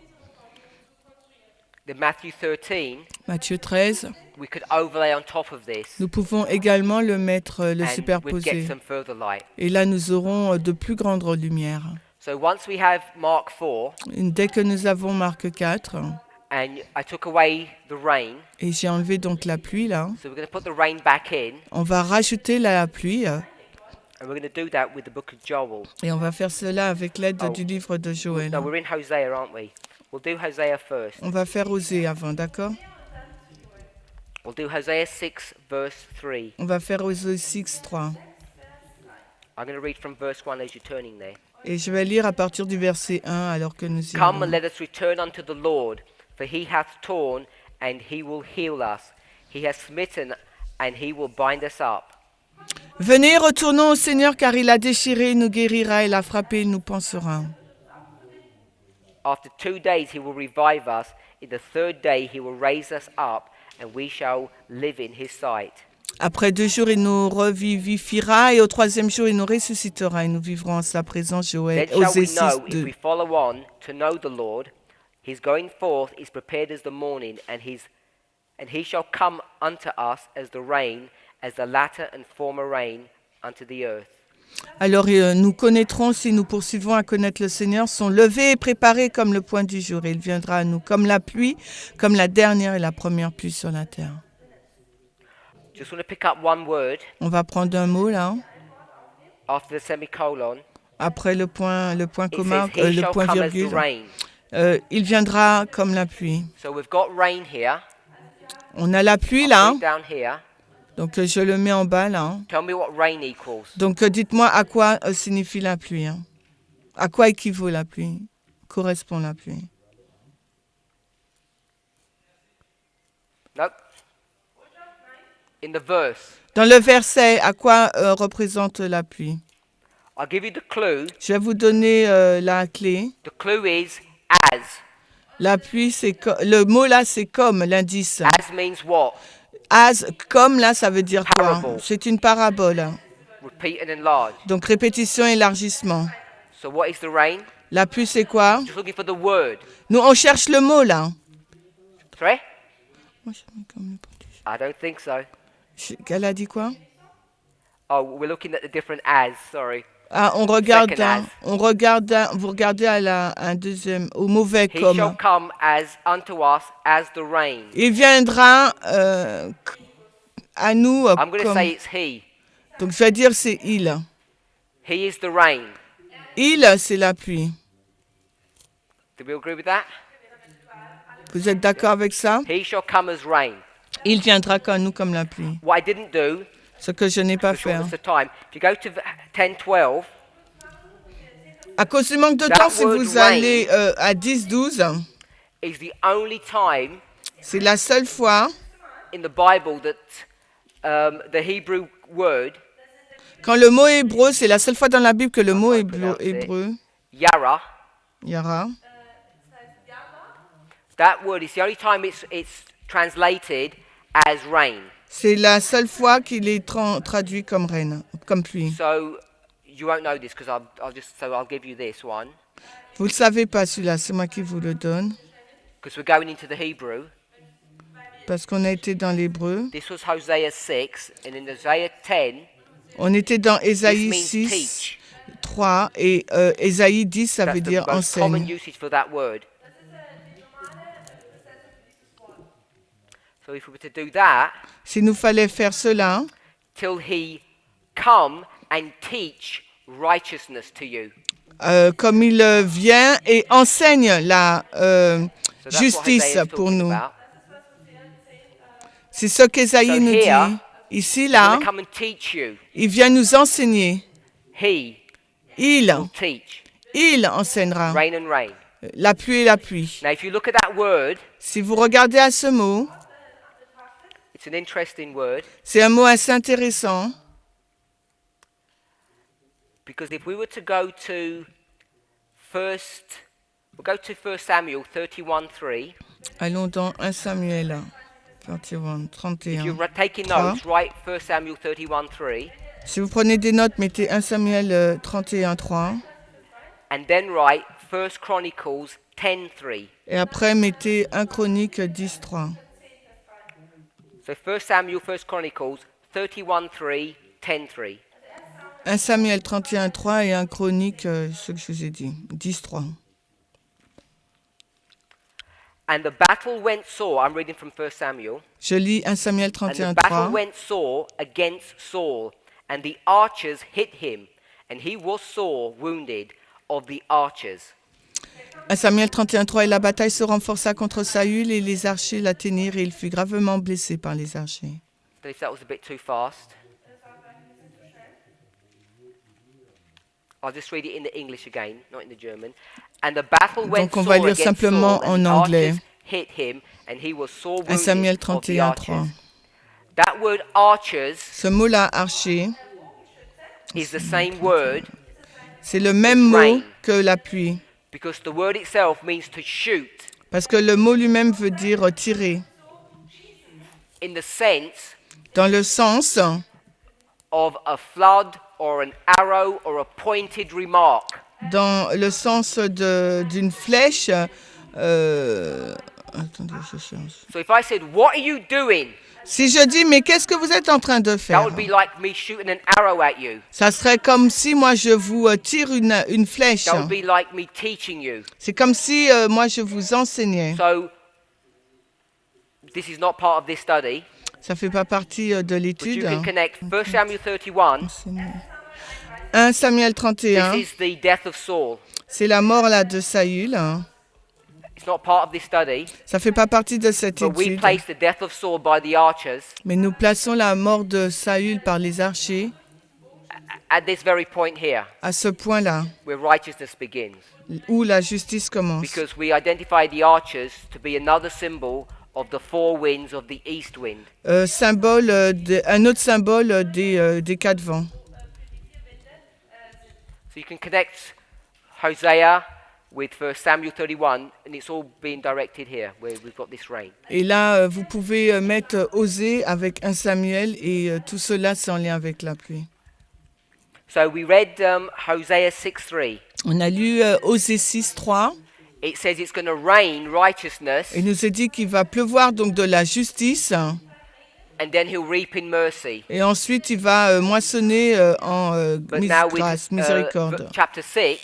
Then Matthew 13, Matthieu 13, we could overlay on top of this nous pouvons également le mettre, le and we'd get superposer. some further light. Et là, nous aurons de plus grandes lumières. So once we have Mark 4 Dès que nous avons Marc 4, And I took away the rain. Et j'ai enlevé donc la pluie là. So we're going to put the rain back in. On va rajouter la pluie And we're going to do that with the book of Joel. et on va faire cela avec l'aide Oh. du livre de Joël. No, we're in Hosea, aren't we? We'll do Hosea first. On va faire Osée avant, d'accord? We'll do Hosea 6, verse 3. On va faire Osée 6, 3. I'm going to read from verse 1 as you're turning there. Et je vais lire à partir du verset 1 alors que nous y Come and allons. let us return unto the Lord, for he hath torn, and he will heal us. He has smitten, and he will bind us up. Venez, retournons au Seigneur, car il a déchiré, il nous guérira, il a frappé, il nous pansera. After 2 days he will revive us. In the third day he will raise us up, and we shall live in his sight. Après 2 jours, il nous revivifiera, et au 3e jour, il nous ressuscitera, et nous vivrons en sa présence. Joël, Then shall Osée we 6, know if 2. we follow on to know the Lord. His going forth is prepared as the morning, and he shall come unto us as the rain, as the latter and former rain unto the earth. Alors nous connaîtrons, si nous poursuivons à connaître le Seigneur, son lever et préparé comme le point du jour. Et il viendra à nous comme la pluie, comme la dernière et la première pluie sur la terre. Just want to pick up one word On va prendre un mot là, after the semicolon. après le point It commun, says, he le shall point come as the virgule. rain. Il viendra comme la pluie. So we've got rain here. On a la pluie I'll là, put it down here. donc je le mets en bas là. Tell me what rain equals. Donc dites-moi à quoi signifie la pluie. À quoi équivaut la pluie? Correspond la pluie. Nope. In the verse, Dans le verset, à quoi représente la pluie? I'll give you the clue. Je vais vous donner la clé. The clue is as. La pluie, c'est le mot là, c'est comme l'indice. As means what? As, comme là, ça veut dire quoi? Parable. C'est une parabole. Repeat and enlarge. Donc répétition, élargissement. So what is the rain? La pluie, c'est quoi? Just looking for the word. Nous, on cherche le mot là. Sorry? I don't think so. Elle a dit quoi? Oh, we're looking at the different as. Sorry. Ah, on regarde, Second as. vous regardez à un deuxième, au mauvais He shall comme. come as unto us as the rain. Il viendra à nous I'm going to comme. say it's he. Donc je vais dire c'est il. He is the rain. Il, c'est la pluie. Do we agree with that? Vous êtes d'accord avec ça? He shall come as rain. Il viendra à nous comme la pluie. What I didn't do, Ce que je n'ai pas for fait. shortness of time, if you go to 10:12, À cause du manque de That temps, si word vous rain allez à 10-12, is the only time c'est la seule fois in the Bible that the Hebrew word quand le mot hébreu, c'est la seule fois dans la Bible que le mot can't pronounce it. hébreu, yara. yara, That word is the only time it's translated as rain. c'est la seule fois qu'il est traduit comme reine, comme pluie. So you won't know this because I'll give you this one Vous le savez pas celui-là, c'est moi qui vous le donne, because we're going into the Hebrew. parce qu'on a été dans l'hébreu. This was Hosea 6, and in Hosea 10, On était dans this Ésaïe means 6, teach. 3 et Ésaïe 10, ça That's veut the dire most common enseigne. usage for that word. So if we were to do that, S'il nous fallait faire cela, till he come and teach righteousness to you. comme il vient et enseigne la So that's what justice Hosea is pour talking nous. about. C'est ce qu'Ésaïe So nous here, dit. Ici, He's là, going to come and teach you. il vient nous enseigner. He Il will teach. enseignera. Rain and rain. La pluie et la pluie. Now, if you look at that word, Si vous regardez à ce mot, it's an interesting word c'est un mot assez intéressant. because if we were to go to we'll go to 1 Samuel 31:3. Allons dans 1 Samuel 31, If 31. you're taking 3. notes, write 1 Samuel 31:3, Si vous prenez des notes, mettez 1 Samuel 31, 3. and then write 1 Chronicles 10:3. Et après, mettez 1 Chronique 10, 3. So 1 Samuel, 1 Chronicles 31:3, 10:3. 1 Samuel 31, 3 et 1 Chronique, ce que je vous ai dit, 10, 3. And the battle went sore. I'm reading from 1 Samuel. Je lis 1 Samuel And the 31, battle 3. went sore against Saul, and the archers hit him, and he was sore wounded of the archers. 1 Samuel 31, 3. Et la bataille se renforça contre Saül et les archers l'atteignirent et il fut gravement blessé par les archers. So if that was a bit too fast, I'll just read it in the English again, not in the German. And the battle went Donc on va sore lire against simplement Saul, and en the anglais. archers hit him, and he was sore 1 Samuel wounded of the 31, 3. archers. That word archers Ce mot-là, archer, is the same word c'est le même mot que la pluie. because the word itself means to shoot Parce que le mot lui-même veut dire tirer. in the sense Dans le sens of a flood or an arrow or a pointed remark. d'une flèche. Attendez, je cherche. So if I said, "What are you doing?" Si je dis, mais qu'est-ce que vous êtes en train de That faire? would be like me shooting an arrow at you. Ça serait comme si moi je vous tire une flèche. That would be like me teaching you. C'est comme si moi je vous enseignais. So this is not part of this study, Ça fait pas partie de but you l'étude. can connect 1 Samuel 31. 1 Samuel 31, This is the death of Saul. c'est la mort là de Saül. It's not part of this study, Ça fait pas partie de cette but we étude. place the death of Saul by the archers Mais nous plaçons la mort de Saül par les archers at this very point here, à ce point-là, where righteousness begins. où la justice commence. Because we identify the archers to be another symbol of the four winds of the east wind. Un autre symbole des quatre vents. So you can connect Hosea with 1 Samuel 31, and it's all being directed here, where we've got this rain. Et là, vous pouvez mettre Osée avec 1 Samuel et tout cela c'est en lien avec la pluie. So we read Hosea 6:3. On a lu Osée 6, 3. It says it's going to rain righteousness, Il nous est dit qu'il va pleuvoir donc de la justice and then he'll reap in mercy. et ensuite il va moissonner en But now grâce, with miséricorde. chapter 6,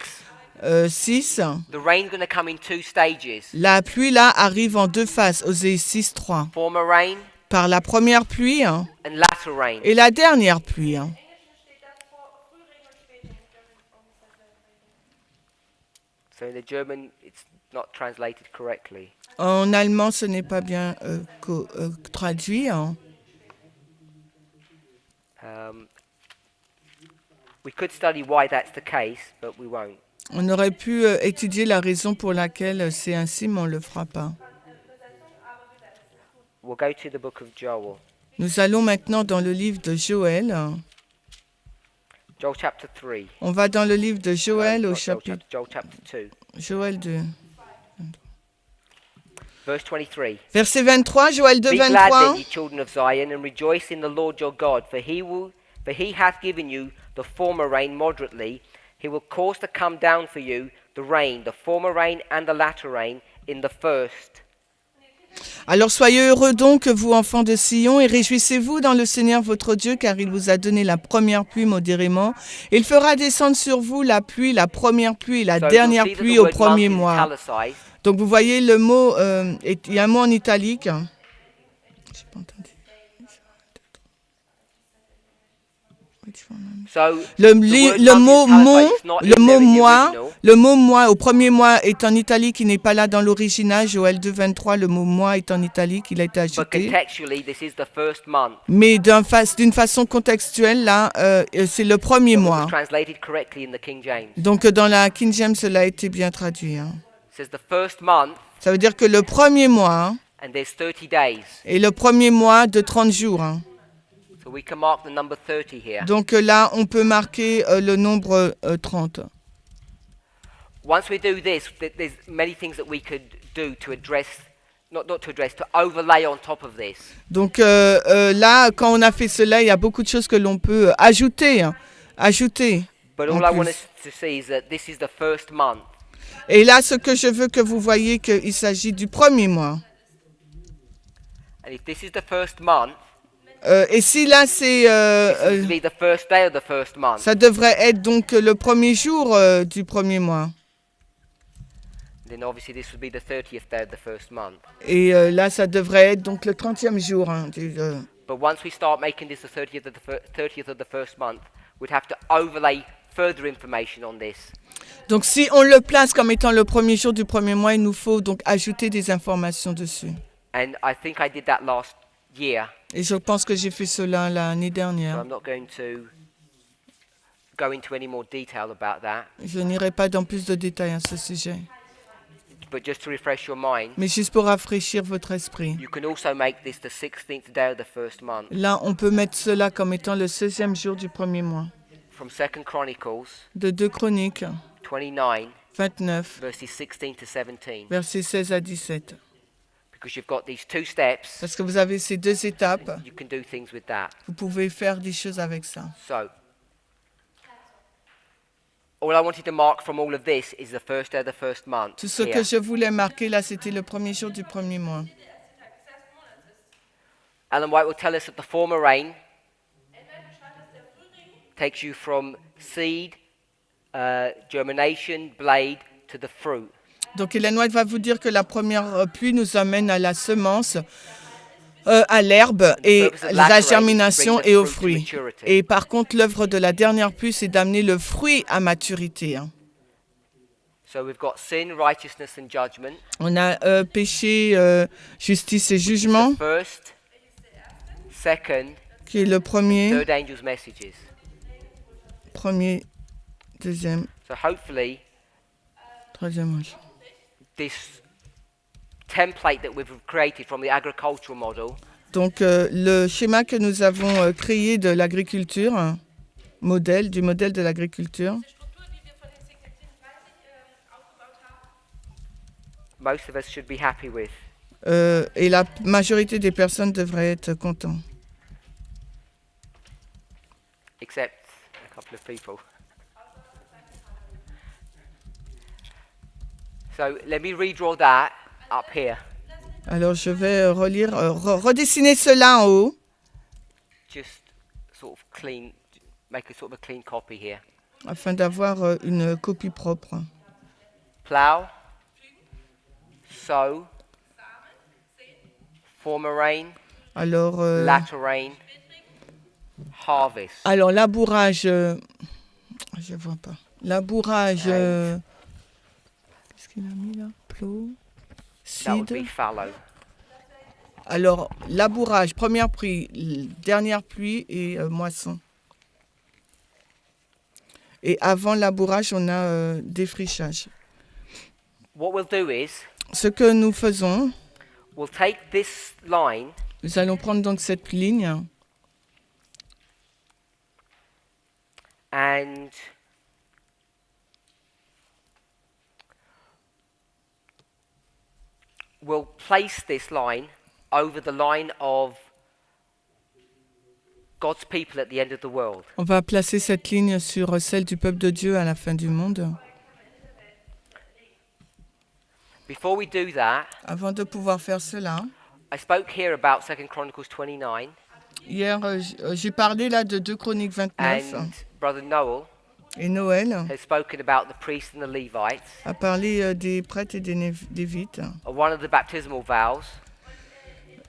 6. the rain's going to come in two stages. La pluie là arrive en deux phases, Osée 6, 3. Former rain Par la première pluie and latter rain. et la dernière pluie. So in the German, it's not translated correctly. En allemand, ce n'est pas bien traduit. We could study why that's the case, but we won't. On aurait pu étudier la raison pour laquelle c'est ainsi, mais on ne le fera pas. We'll go to the book of Joel. Nous allons maintenant dans le livre de Joël. Joel chapter 3. On va dans le livre de Joël au chapitre... Joel chapter 2. Joël 2. Verse 23. Verset 23, Joël 2, Be glad 23. then, ye children of Zion, and rejoice in the Lord your God, for he hath given you the former rain moderately. He will cause to come down for you the rain, the former rain and the latter rain, in the first. Alors soyez heureux donc, vous enfants de Sion, et réjouissez-vous dans le Seigneur votre Dieu, car il vous a donné la première pluie modérément. Il fera descendre sur vous la pluie, la première pluie et la So dernière you'll see that pluie the au word premier month is mois. italicized. Donc vous voyez le mot, il y a un mot en italique. J'ai pas entendu. So Le the word mot month is mon, italicized. It's not le in mot there in the mois, original. le mot mois au premier mois est en italique, qui n'est pas là dans l'original. Joël 2, 23, le mot mois est en italique, il a été But ajouté. contextually, this is the first month. Mais d'une façon contextuelle, là, c'est le premier It was mois. translated correctly in the King James. Donc dans la King James, cela a été bien traduit. It says the first month, Ça veut dire que le premier mois and there's 30 days. est le premier mois de 30 jours. So we can mark the number 30 here. Donc là, on peut marquer le nombre 30. Once we do this, there's many things that we could do to address, not to address, to overlay on top of this. Donc là, quand on a fait cela, il y a beaucoup de choses que l'on peut ajouter. But En all I plus. want us to see is that this is the first month. Et là, ce que je veux que vous voyez, qu'il s'agit du premier mois. And if this is the first month, Et si là, c'est, this is to be the first day of the first month. ça devrait être donc le premier jour du premier mois. Then obviously this would be the 30th day of the first month. Et là, ça devrait être donc le 30e jour. But once we start making this the 30th of the first month, we'd have to overlay further information on this. Donc si on le place comme étant le premier jour du premier mois, il nous faut donc ajouter des informations dessus. And I think I did that last year, Et je pense que j'ai fait cela l'année so dernière. I'm not going to go into any more detail about that. Je n'irai pas dans plus de détails à ce sujet. But just to refresh your mind, Mais juste pour rafraîchir votre esprit. you can also make this the 16th day of the first month. Là, on peut mettre cela comme étant le 16e jour du premier mois. From 2 Chronicles De 2 Chroniques 29, 29, verses 16 to 17. versets 16 à 17. Because you've got these two steps, Parce que vous avez ces deux étapes, you can do things with that. vous pouvez faire des choses avec ça. So, all I wanted to mark from all of this is the first day of the first month. Tout ce here. que je voulais marquer là, c'était le premier jour du premier mois. Ellen White will tell us that the former rain takes you from seed, germination, blade, to the fruit. Donc Hélène White va vous dire que la première pluie nous amène à la semence, à l'herbe et la germination et aux fruits. Et par contre, l'œuvre de la dernière pluie, c'est d'amener le fruit à maturité. So we've got sin, righteousness, and judgment. On a péché, justice et jugement, First, second, qui est le premier, third angel's messages. premier, deuxième, So hopefully, troisième. this template that we've created from the agricultural model Donc le schéma que nous avons créé de l'agriculture, du modèle de l'agriculture, most of us should be happy with. et la majorité des personnes devraient être contents. Except a couple of people. So let me redraw that up here, Alors je vais redessiner cela en haut, just sort of clean, make a sort of a clean copy here. afin d'avoir une copie propre. Plow, sow, former rain, Alors, latter rain, harvest. alors labourage, je vois pas. Labourage, qu'est-ce qu'il a mis là? Plow, That would seed. be fallow. Alors labourage, première pluie, dernière pluie et moisson. Et avant labourage, on a défrichage. What we'll do is, Ce que nous faisons, we'll take this line nous allons prendre donc cette ligne and we'll place this line over the line of God's people at the end of the world. on va placer cette ligne sur celle du peuple de Dieu à la fin du monde. Before we do that, Avant de pouvoir faire cela, I spoke here about 2 Chronicles 29, hier, j'ai parlé là de 2 Chroniques 29 and Brother Noel et Noël has spoken about the priests and the Levites. a parlé des prêtres et des Lévites. One of the baptismal vows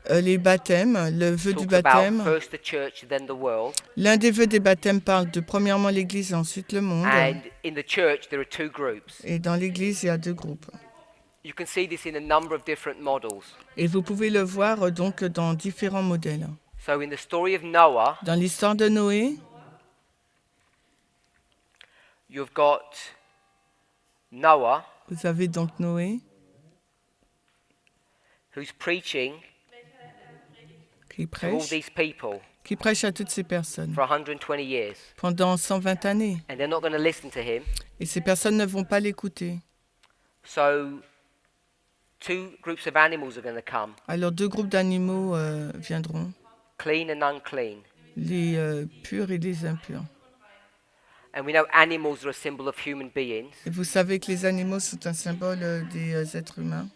Les baptêmes, le vœu du talks about baptême. first the church, then the world. L'un des vœux des baptêmes parle de premièrement l'Église et ensuite le monde. And in the church, there are two groups. Et dans l'Église, il y a 2 groupes. You can see this in a number of different models. Et vous pouvez le voir donc dans différents modèles. So in the story of Noah, Dans l'histoire de Noé, you've got Noah vous avez donc Noé who's preaching qui to all prêche, these people à toutes ces personnes for 120 years. pendant 120 années. And they're not going to listen to him. Et ces personnes ne vont pas l'écouter. So two groups of animals are going to come, Alors 2 groupes d'animaux viendront, clean and unclean. les purs et les impurs. And we know animals are a symbol of human beings. Et vous savez que les animaux sont un symbole des êtres humains.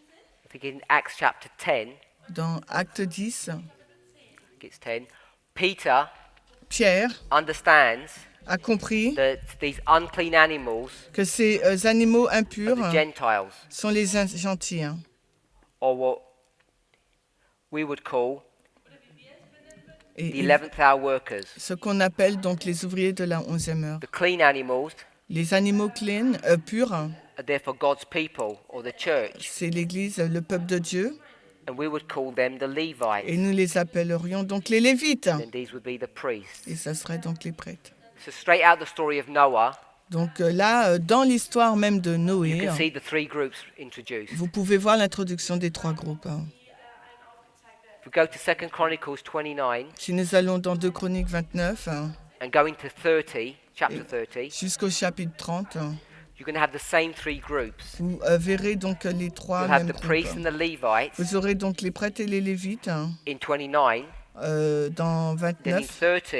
I think in Acts chapter 10, Dans Acte 10, it's 10, Peter Pierre understands a compris that these unclean animals que ces animaux are impurs the Gentiles, sont les gentils, hein, or what we would call et, the 11th hour workers. ce qu'on appelle donc les ouvriers de la 11e heure. The clean animals Les animaux clean, purs, are there for God's people or the church, c'est l'Église, le peuple de Dieu, and we would call them the et Levites. nous les appellerions donc les Lévites. Then these would be the priests. Et ça serait donc les prêtres. So straight out the story of Noah, Donc là, dans l'histoire même de you Noé, can see the three groups introduced. vous pouvez voir l'introduction des trois groupes. Hein. If we go to 2 Chronicles 29 Si nous allons dans 2 Chroniques 29 hein, and go into 30, chapter 30, jusqu'au chapitre 30, hein, you're going to have the same three groups. vous verrez donc les trois You'll have mêmes the groupes. priests and the Levites Vous aurez donc les prêtres et les Lévites hein, in 29. dans Then in 29. 30,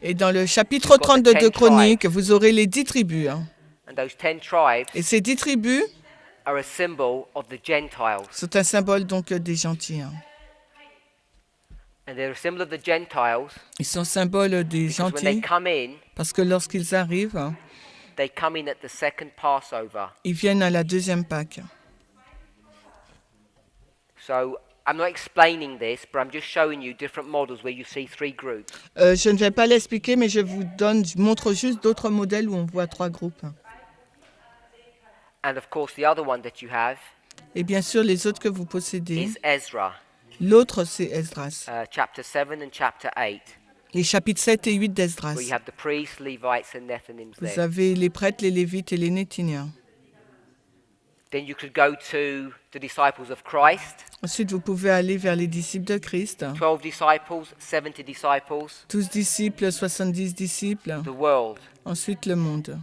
Et dans le chapitre You've got 30 the de 10 2 Chroniques, vous aurez les 10 tribus. Hein. and those 10 tribes Et ces 10 tribus are a symbol of the Gentiles. sont un symbole donc des gentils. Hein. And they're a symbol of the Gentiles Ils sont symboles des because when they gentils come in, parce que lorsqu'ils arrivent, hein, they come in at the second Passover. ils viennent à la deuxième Pâque. So I'm not explaining this, but I'm just showing you different models where you see three groups. Je ne vais pas l'expliquer, mais je montre juste d'autres modèles où on voit trois groupes. And of course, the other one that you have Et bien sûr, les autres que vous possédez. is Ezra, L'autre, c'est Esdras. chapter 7 and chapter 8, Les chapitres 7 et 8 d'Esdras. where you have the priests, Levites, and Nethinims Vous there. avez les prêtres, les Lévites et les Néthiniens. Then you could go to the disciples of Christ, Ensuite, vous pouvez aller vers les disciples de Christ. 12 disciples, 70 disciples, 12 disciples, 70 disciples. the world. Ensuite, le monde.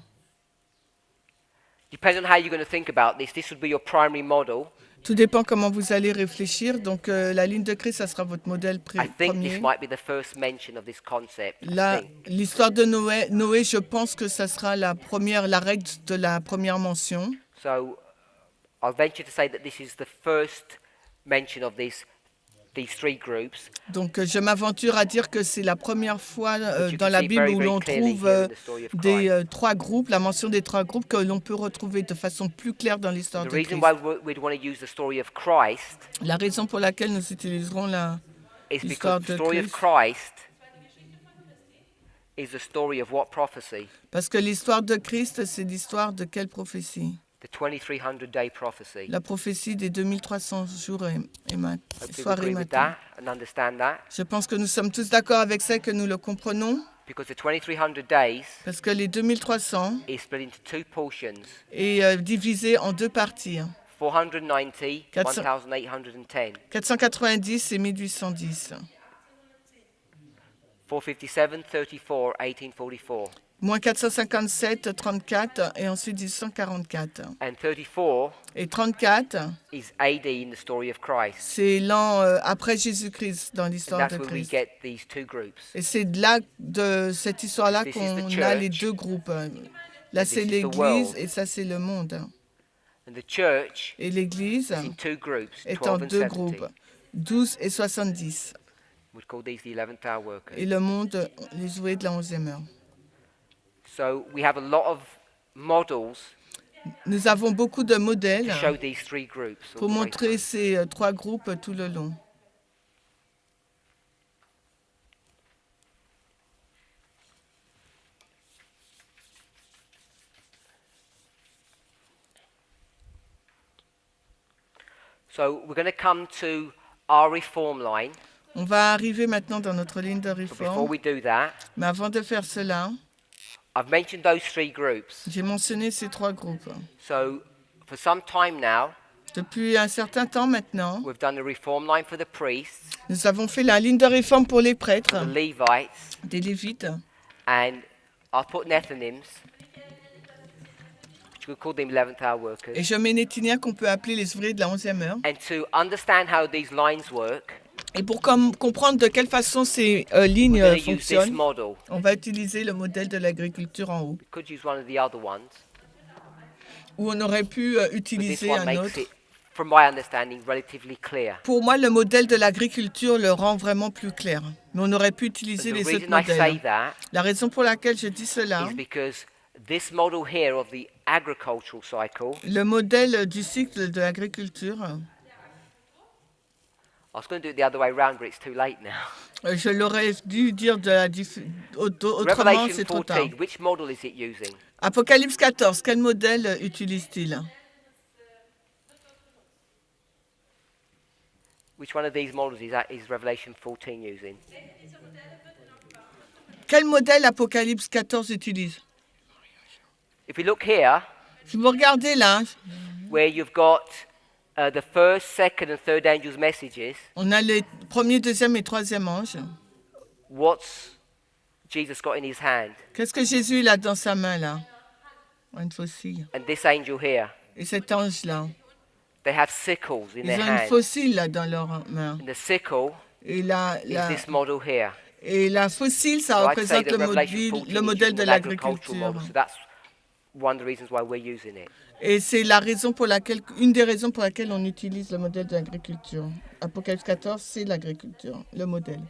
Depending on how you're going to think about this, this would be your primary model. Tout dépend comment vous allez réfléchir. Donc, la ligne de Christ, ça sera votre modèle I think this premier. might be the first mention of this concept. I Là, think. l'histoire de Noé, je pense que ça sera la règle de la première mention. So I'll venture to say that this is the first mention of these three groups. Donc, je m'aventure à dire que c'est la première fois Which you dans can la see Bible very, où very l'on clearly trouve here in the story of des Christ. trois groupes, la mention des trois groupes que l'on peut retrouver de façon plus claire dans l'histoire The de reason Christ. why we'd want to use the story of Christ La raison pour laquelle nous utiliserons is l'histoire because the de story of Christ, Christ is the story of what prophecy? parce que l'histoire de Christ, c'est l'histoire de quelle prophétie? The 2300-day prophecy. La prophétie des 2300 jours et Hope you soir et agree with matin. that and understand that. Je pense que nous sommes tous d'accord avec ça, que nous le comprenons, Because the 2300 days parce que les 2300 is split into two portions. est divisé en deux parties, 490, 400. 1810. 490 et 1810. 457, 34, 1844. Moins 457, 34 et ensuite 1844. And 34 Et 34, is AD in the story of Christ. c'est l'an après Jésus-Christ dans And l'histoire that's de where we Christ. get these two groups. Et c'est de là, de cette histoire-là This is qu'on the a les church. deux groupes. Là, c'est is the l'Église world. et ça, c'est le monde. And the church Et l'Église is in two groups, est 12 en and deux 70. groupes, 12 et 70. We'd call these the 11th hour workers. Et le monde, les ouvriers de la 11e heure. So we have a lot of models Nous avons beaucoup de modèles to show these three groups. all pour the way montrer through. ces trois groupes tout le long. So we're going to come to our reform line. On va arriver maintenant dans notre ligne de But before réforme. we do that, Mais avant de faire cela, I've mentioned those three groups. j'ai mentionné ces trois groupes. So for some time now, Depuis un certain temps maintenant, we've done the reform line for the priests, nous avons fait la ligne de réforme pour les prêtres, the Levites, des Lévites, and I'll put Nethinims, which we call them 11th hour workers. et je mets Néthiniens qu'on peut appeler les ouvriers de la 11e heure. And to understand how these lines work, Et pour comprendre de quelle façon ces lignes we're going to use this fonctionnent, model. on va utiliser le modèle de l'agriculture en haut, We could use one of the other ones, où on aurait pu but this utiliser one un makes autre. it from my understanding, relatively clear. Pour moi, le modèle de l'agriculture le rend vraiment plus clair. Mais on aurait pu And utiliser the les autres reason I say modèles. that La raison pour laquelle je dis cela, is because this model here of the agricultural cycle, le modèle du cycle de l'agriculture, I was going to do it the other way around, but it's too late now. je l'aurais dû dire autrement, Revelation c'est trop tard. 14, which model is it using? Apocalypse 14, quel modèle utilise-t-il? Which one of these models is Revelation 14 using? Quel modèle Apocalypse 14 utilise? If we look here, Si vous regardez là, where you've got the first, second, and third angels' messages, on a les premiers, deuxième et troisième anges. what's Jesus got in his hand? Qu'est-ce que Jésus il a dans sa main là? Une faucille. And this angel here, Et cet ange là, they have sickles in ils their ont une hand. faucille là dans leurs mains. And the sickle Et is this model here. la fossile, ça So I'd say représente that Revelation 14 le is modèle using de an agricultural l'agriculture. model. So that's one of the reasons why we're using it. Et c'est la raison pour laquelle, une des raisons pour laquelle on utilise le modèle de l'agriculture. Apocalypse 14, c'est l'agriculture, le modèle.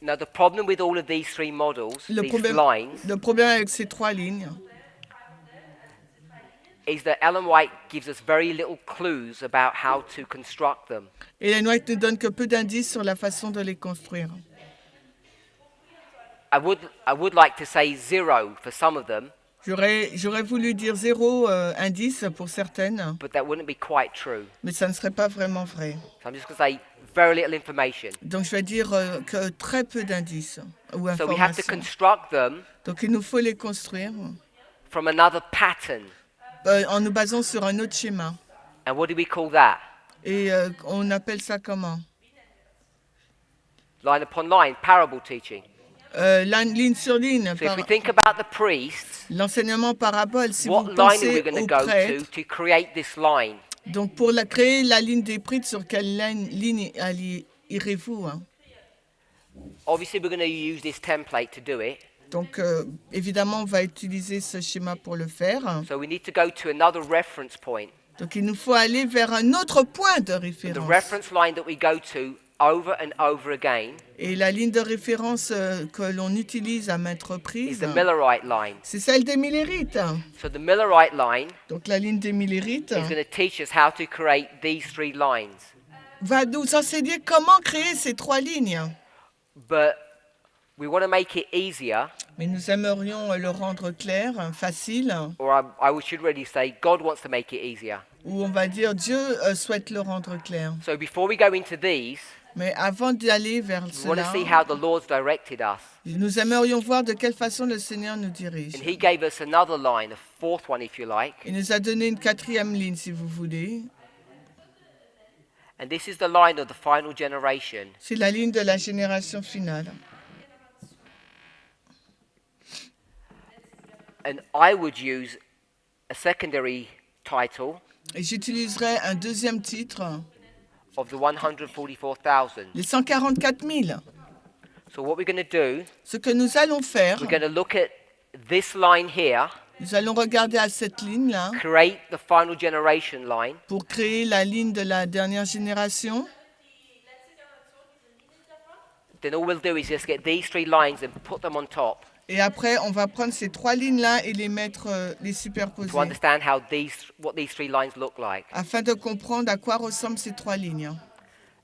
Now the problem with all of these three models, Le these problème, lines, le problème avec ces trois lignes, is that Ellen White gives us very little clues about how to construct them. Ellen White ne donne que peu d'indices sur la façon de les construire. I would like to say 0 for some of them, J'aurais voulu dire 0 indice pour certaines, but that wouldn't be quite true. mais ça ne serait pas vraiment vrai. So I'm just going to say very little information. Donc je vais dire que très peu d'indices ou So we have to informations. construct them Donc il nous faut les construire from another pattern. en nous basant sur un autre schéma. And what do we call that? Et on appelle ça comment? Line upon line, parable teaching. Ligne sur ligne. So if we think about the priests, L'enseignement parabole, si what vous line are we pensez going to aux go prêtres, to create this line? donc pour créer la ligne des prêtres, sur quelle ligne irez-vous? Hein? Obviously, we're going to use this template to do it. Donc évidemment, on va utiliser ce schéma pour le faire. So we need to go to another reference point. Donc il nous faut aller vers un autre point de The référence. reference line that we go to over and over again Et la ligne de référence que l'on utilise à maintes is reprises, the Millerite line. c'est celle des Millérites. So the Millerite line Donc la ligne des Millérites is going to teach us how to create these three lines. va nous enseigner comment créer ces trois lignes. But we want to make it easier, Mais nous aimerions le rendre clair, facile, or I should really say God wants to make it easier. ou on va dire Dieu souhaite le rendre clair. So before we go into these, Mais avant d'aller vers we want to cela, see how the Lord's directed us. nous aimerions voir de quelle façon le Seigneur nous dirige. And He gave us another line, a fourth one if you like. Il nous a donné une quatrième ligne, si vous voulez. And this is the line of the final generation. C'est la ligne de la génération finale. And I would use a secondary title Et j'utiliserai un deuxième titre, of the 144,000. les 144 000. So what we're going to do, Ce que nous allons faire, we're going to look at this line here, nous allons regarder à cette ligne-là create the final generation line, pour créer la ligne de la dernière génération. then all we'll do is just get these three lines and put them on top Et après, on va prendre ces trois lignes-là et les mettre, les to superposer, understand what these three lines look like. afin de comprendre à quoi ressemblent ces trois lignes.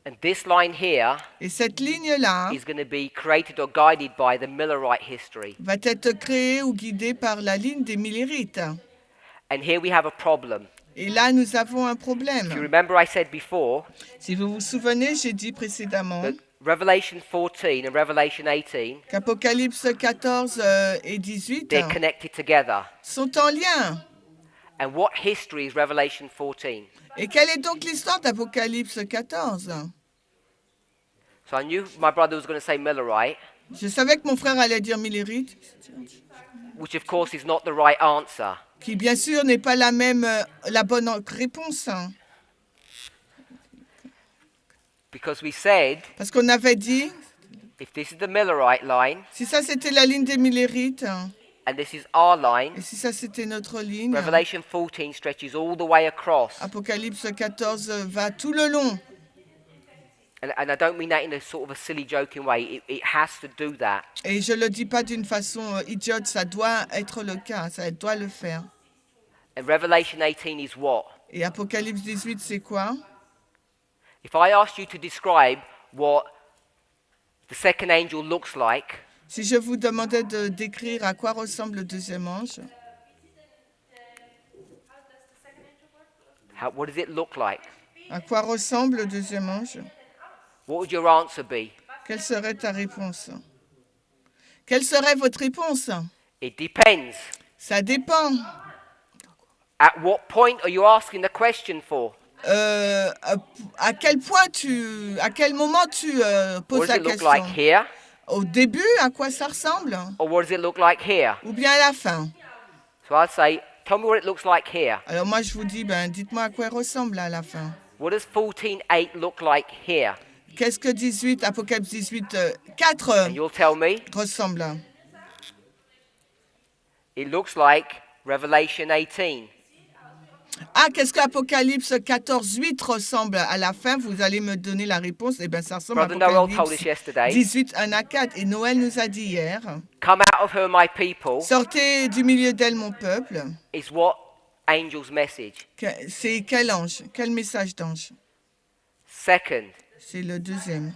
And this line here Et cette ligne-là is going to be created or guided by the Millerite history. va être créée ou guidée par la ligne des Millérites. And here we have a problem. Et là, nous avons un If you problème. remember, I said before Si vous vous souvenez, j'ai dit précédemment that Revelation 14 and Revelation 18, qu'Apocalypse 14 et 18 they're connected together. sont en lien. And what history is Revelation 14? Et quelle est donc l'histoire d'Apocalypse 14? So I knew my brother was going to say Millerite, Je savais que mon frère allait dire Millérite, which of course is not the right answer. qui bien sûr n'est pas la bonne réponse. Because we said, Parce qu'on avait dit, if this is the Millerite line, si ça c'était la ligne des Millérites, and this is our line, Et si ça c'était notre ligne, Revelation 14 stretches all the way across. Apocalypse 14 va tout le long. And I don't mean that in a sort of a silly, joking way. It has to do that. Et je le dis pas d'une façon idiote, ça doit être le cas, ça doit le faire. And Revelation 18 is what? Et Apocalypse 18, c'est quoi? If I asked you to describe what the second angel looks like, Si je vous demandais de décrire à quoi ressemble le deuxième ange, what does it look like? à quoi ressemble le deuxième ange, What would your answer be? quelle serait ta réponse? Quelle serait votre réponse? It depends. Ça dépend. At what point are you asking the question for? À quel moment tu What poses does la it look question? like here? Au début, à quoi ça ressemble? Or what does it look like here? Ou bien à la fin? So I'd say, tell me what it looks like here. Alors moi, je vous dis, dites-moi à quoi il ressemble à la fin. What does 14:8 look like here? Qu'est-ce que 18, Apocalypse 18, 4 And you'll tell me. ressemble? It looks like Revelation 18. Ah, qu'est-ce que Apocalypse 14, 8 ressemble à la fin? Vous allez me donner la réponse. Eh bien, ça ressemble à Brother Noel told us Apocalypse yesterday. 18, 1 à 4. Et Noël nous a dit hier, Come out of her, my people, sortez du milieu d'elle, mon peuple. is what angel's message. C'est quel ange? Quel message d'ange? Second, C'est le deuxième.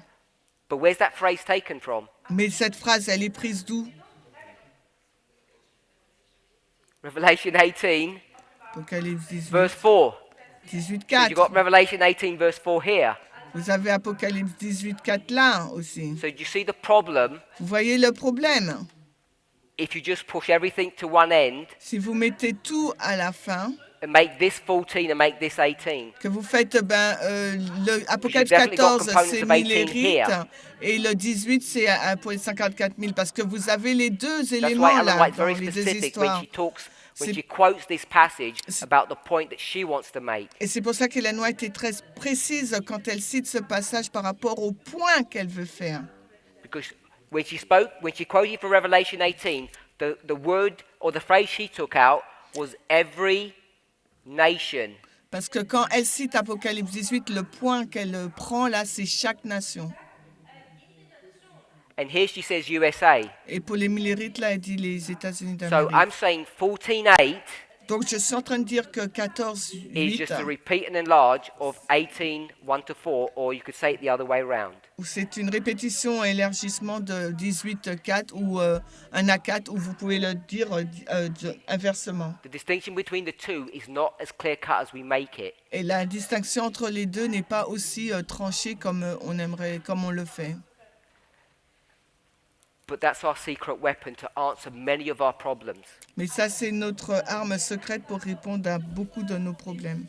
but where's that phrase taken from? Mais cette phrase, elle est prise d'où? Revelation 18, Apocalypse 18, verse 4. 18, So you've got 4. Revelation 18, verse 4 here. Vous avez Apocalypse 18, 4 là aussi. So do you see the problem? Vous voyez le problème? If you just push everything to one end Si vous mettez tout à la fin, and make this 14 and make this 18, que vous faites, le Apocalypse definitely got 14, components c'est of 1000 18 rites, here. et le 18, c'est pour les 54 000, parce que vous avez les deux that's why éléments Ellen là, White's dans very les deux specific when histoires. she talks, when C'est- she quotes this passage about the point that she wants to make. Et c'est pour ça qu'Ellen White est très précise quand elle cite ce passage par rapport au point qu'elle veut faire. Because when she quoted from Revelation 18, the word or the phrase she took out was every nation. Parce que quand elle cite Apocalypse 18, le point qu'elle prend là, c'est chaque nation. And here she says USA. Et pour les millérites, là, elle dit les États-Unis So d'Amérique. I'm saying 14:8 Donc je suis en train de dire que 14, is 8, just a repeat and enlarge of 18, 1 to 4, or you could say it the other way around. ou c'est une répétition et élargissement de 18, 4 ou 1 à 4, ou vous pouvez le dire inversement. The distinction between the two is not as clear cut as we make it. Et la distinction entre les deux n'est pas aussi tranchée comme on aimerait, comme on le fait. But that's our secret weapon to answer many of our problems. Mais ça, c'est notre arme secrète pour répondre à beaucoup de nos problèmes.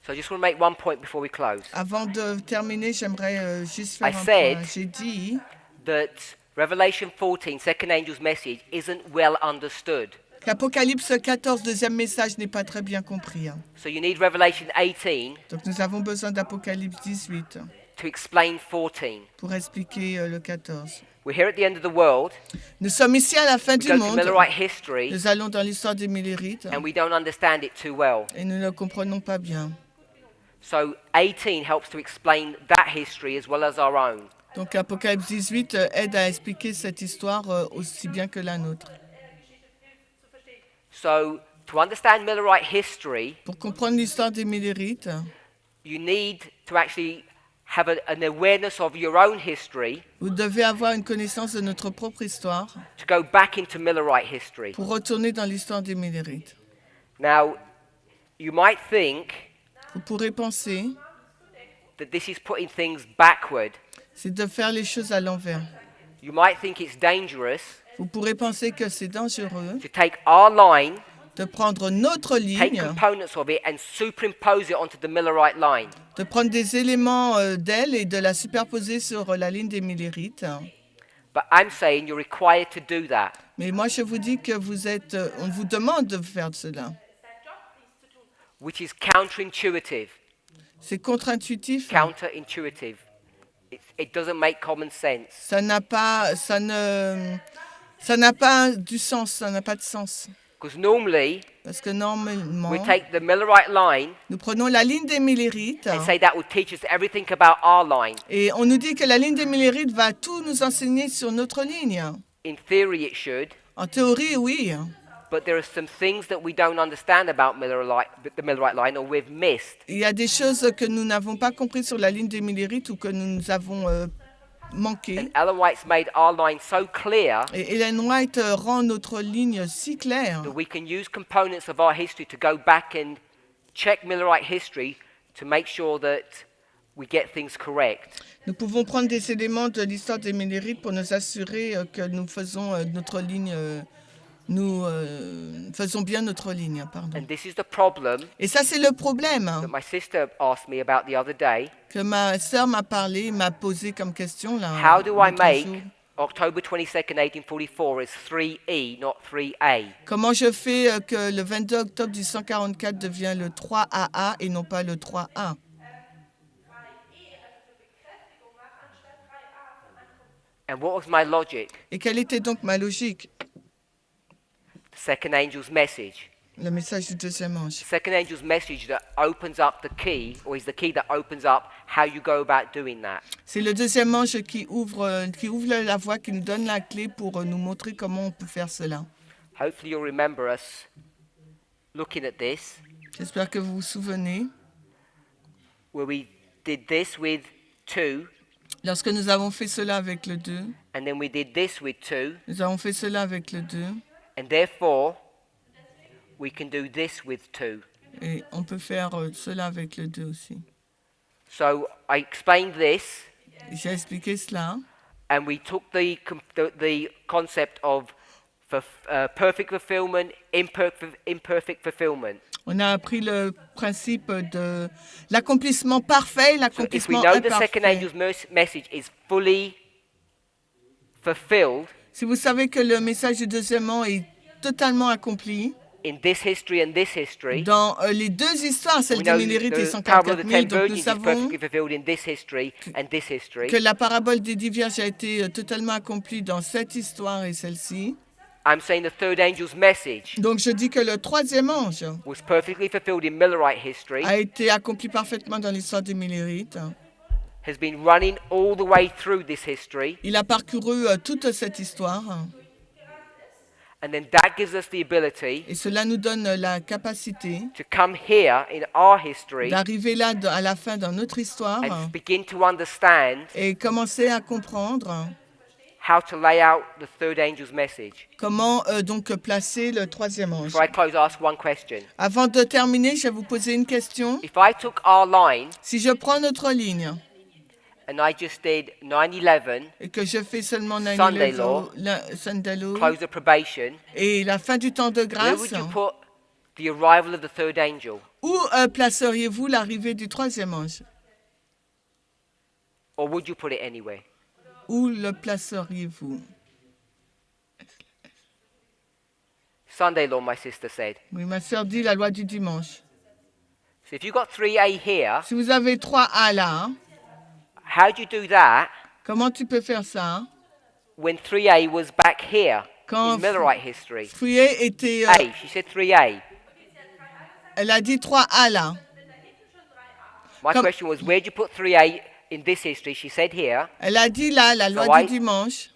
So I just want to make one point before we close. Avant de terminer, j'aimerais juste faire I un said- point. J'ai dit That Revelation 14, second angel's message, isn't well understood. qu'Apocalypse 14, deuxième message, n'est pas très bien compris. Hein. So you need Revelation 18 Donc nous avons besoin d'Apocalypse 18 to explain 14. pour expliquer le 14. We're here at the end of the world. Nous sommes ici à la fin We du go to monde. Millerite history Nous allons dans l'histoire des Millérites and we don't understand it too well. et nous ne le comprenons pas bien. So 18 helps to explain that history as well as our own. Donc Apocalypse 18 aide à expliquer cette histoire aussi bien que la nôtre. So to understand Millerite history, Pour comprendre l'histoire des Millérites, you need to actually have an awareness of your own history vous devez avoir une connaissance de notre propre histoire to go back into Millerite history. pour retourner dans l'histoire des Millérites. Now, you might think Vous pourrez penser, that this is putting things backward. c'est de faire les choses à l'envers. You might think it's dangerous Vous pourrez penser que c'est dangereux to take our line, de prendre notre take ligne, components of it, and superimpose it onto the Millerite line. de prendre des éléments d'elle et de la superposer sur la ligne des Millérites. But I'm saying you're required to do that. Mais moi, je vous dis que on vous demande de faire cela. Which is counterintuitive. C'est contre-intuitif. Counterintuitive. It doesn't make common sense. Ça n'a pas du sens, ça n'a pas de sens. Because normally, Parce que normalement, we take the Millerite line nous prenons la ligne des Millérites and say that will teach us everything about our line. et on nous dit que la ligne des Millérites va tout nous enseigner sur notre ligne. In theory, it should, En théorie, oui. but there are some things that we don't understand about the Millerite line, or we've missed. Il y a des choses que nous n'avons pas compris sur la ligne des Millérites ou que nous avons manqué. And Ellen White's made our line so clear Et Ellen White rend notre ligne si claire that we can use components of our history to go back and check Millerite history to make sure that we get things correct. Nous pouvons prendre des éléments de l'histoire des Millérites pour nous assurer que nous faisons notre ligne, faisons bien notre ligne. Pardon. And this is the problem Et ça, c'est le problème that my sister asked me about the other day. que ma sœur m'a posé comme question là. How do I l'autre make jour. October 22nd, 1844 as 3E, not 3A? Comment je fais que le 22 octobre 1844 devient le 3AA et non pas le 3A? And what was my logic? Et quelle était donc ma logique? The second angel's message. Le message du deuxième ange. The second angel's message that opens up the key, or is the key that opens up how you go about doing that. C'est le deuxième ange qui ouvre la voie, qui nous donne la clé pour nous montrer comment on peut faire cela. Hopefully you'll remember us looking at this, J'espère que vous vous souvenez. where we did this with 2, Lorsque nous avons fait cela avec le 2, and then we did this with 2, nous avons fait cela avec le 2, and therefore we can do this with 2. et on peut faire cela avec le 2 aussi. So I explained this, J'ai expliqué cela, and we took the concept of perfect fulfillment, imperfect fulfillment. on a appris le principe de l'accomplissement parfait, So if we l'accomplissement know the second imparfait. angel's message is fully fulfilled Si vous savez que le message du deuxième ange est totalement accompli, in this history and this history, dans les deux histoires, celle we des know Millérites et the parable of 144 the 000, 10 donc nous virgins is savons perfectly fulfilled in this history and this history. que la parabole des 10 vierges a été totalement accomplie dans cette histoire et celle-ci. I'm saying the third angel's message Donc je dis que le troisième ange was perfectly fulfilled in Millerite history, a été accompli parfaitement dans l'histoire des Millérites. has been running all the way through this history, Il a parcouru toute cette histoire and then that gives us the ability et cela nous donne la capacité to come here in our history d'arriver là à la fin dans notre histoire and begin to understand et commencer à comprendre how to lay out the third angel's message. comment donc placer le troisième ange. Before I close, I'll ask one question. Avant de terminer, je vais vous poser une question. If I took our line Si je prends notre ligne and I just did 9/11, et que je fais seulement Sunday law, Sunday law close of probation, et la fin du temps de where grâce, would you put the arrival of the third angel? où placeriez-vous l'arrivée du troisième ange? Or would you put it anywhere? Où le placeriez-vous? Sunday law, my sister said. Oui, ma sœur dit la loi du dimanche. So if you've got 3A here, Si vous avez 3A là, how do you do that comment tu peux faire ça? when 3A was back here Quand in Millerite history? Fouillé était... A, she said 3A. elle a dit 3A là. My Come- question was, where do you put 3A in this history? She said here. Elle a dit là, la loi So du dimanche.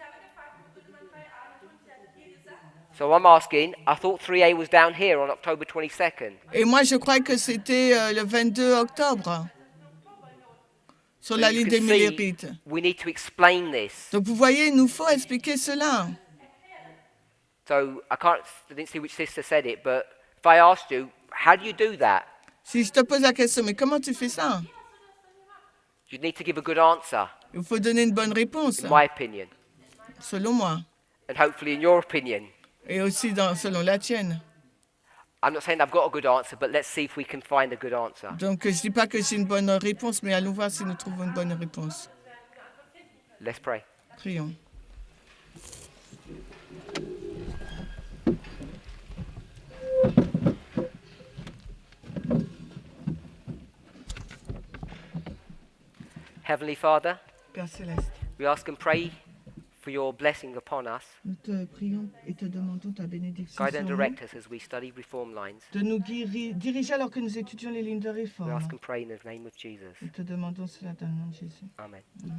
So I'm asking, I thought 3A was down here on October 22nd. Et moi, je crois que c'était le 22 octobre. Sur So la you ligne can des see Millérites. we need to explain this. Donc vous voyez, il nous faut expliquer cela. So I didn't see which sister said it, but if I asked you, how do you do that? Si je te pose la question, mais comment tu fais ça? You need to give a good answer, Il faut donner une bonne réponse, in my opinion, selon moi. and hopefully in your opinion. Et aussi selon la tienne. I'm not saying I've got a good answer, but let's see if we can find a good answer. Donc je ne dis pas que j'ai une bonne réponse, mais allons voir si nous trouvons une bonne réponse. Let's pray. Prions. Heavenly Father, Père Céleste, We ask and pray for your blessing upon us. nous te prions et te demandons ta bénédiction Guide sur and nous, direct us as we study Reform lines. de nous diriger alors que nous étudions les lignes de We réforme. ask and pray in the name of Jesus. Nous te demandons cela dans le nom de Jésus. Amen. Amen.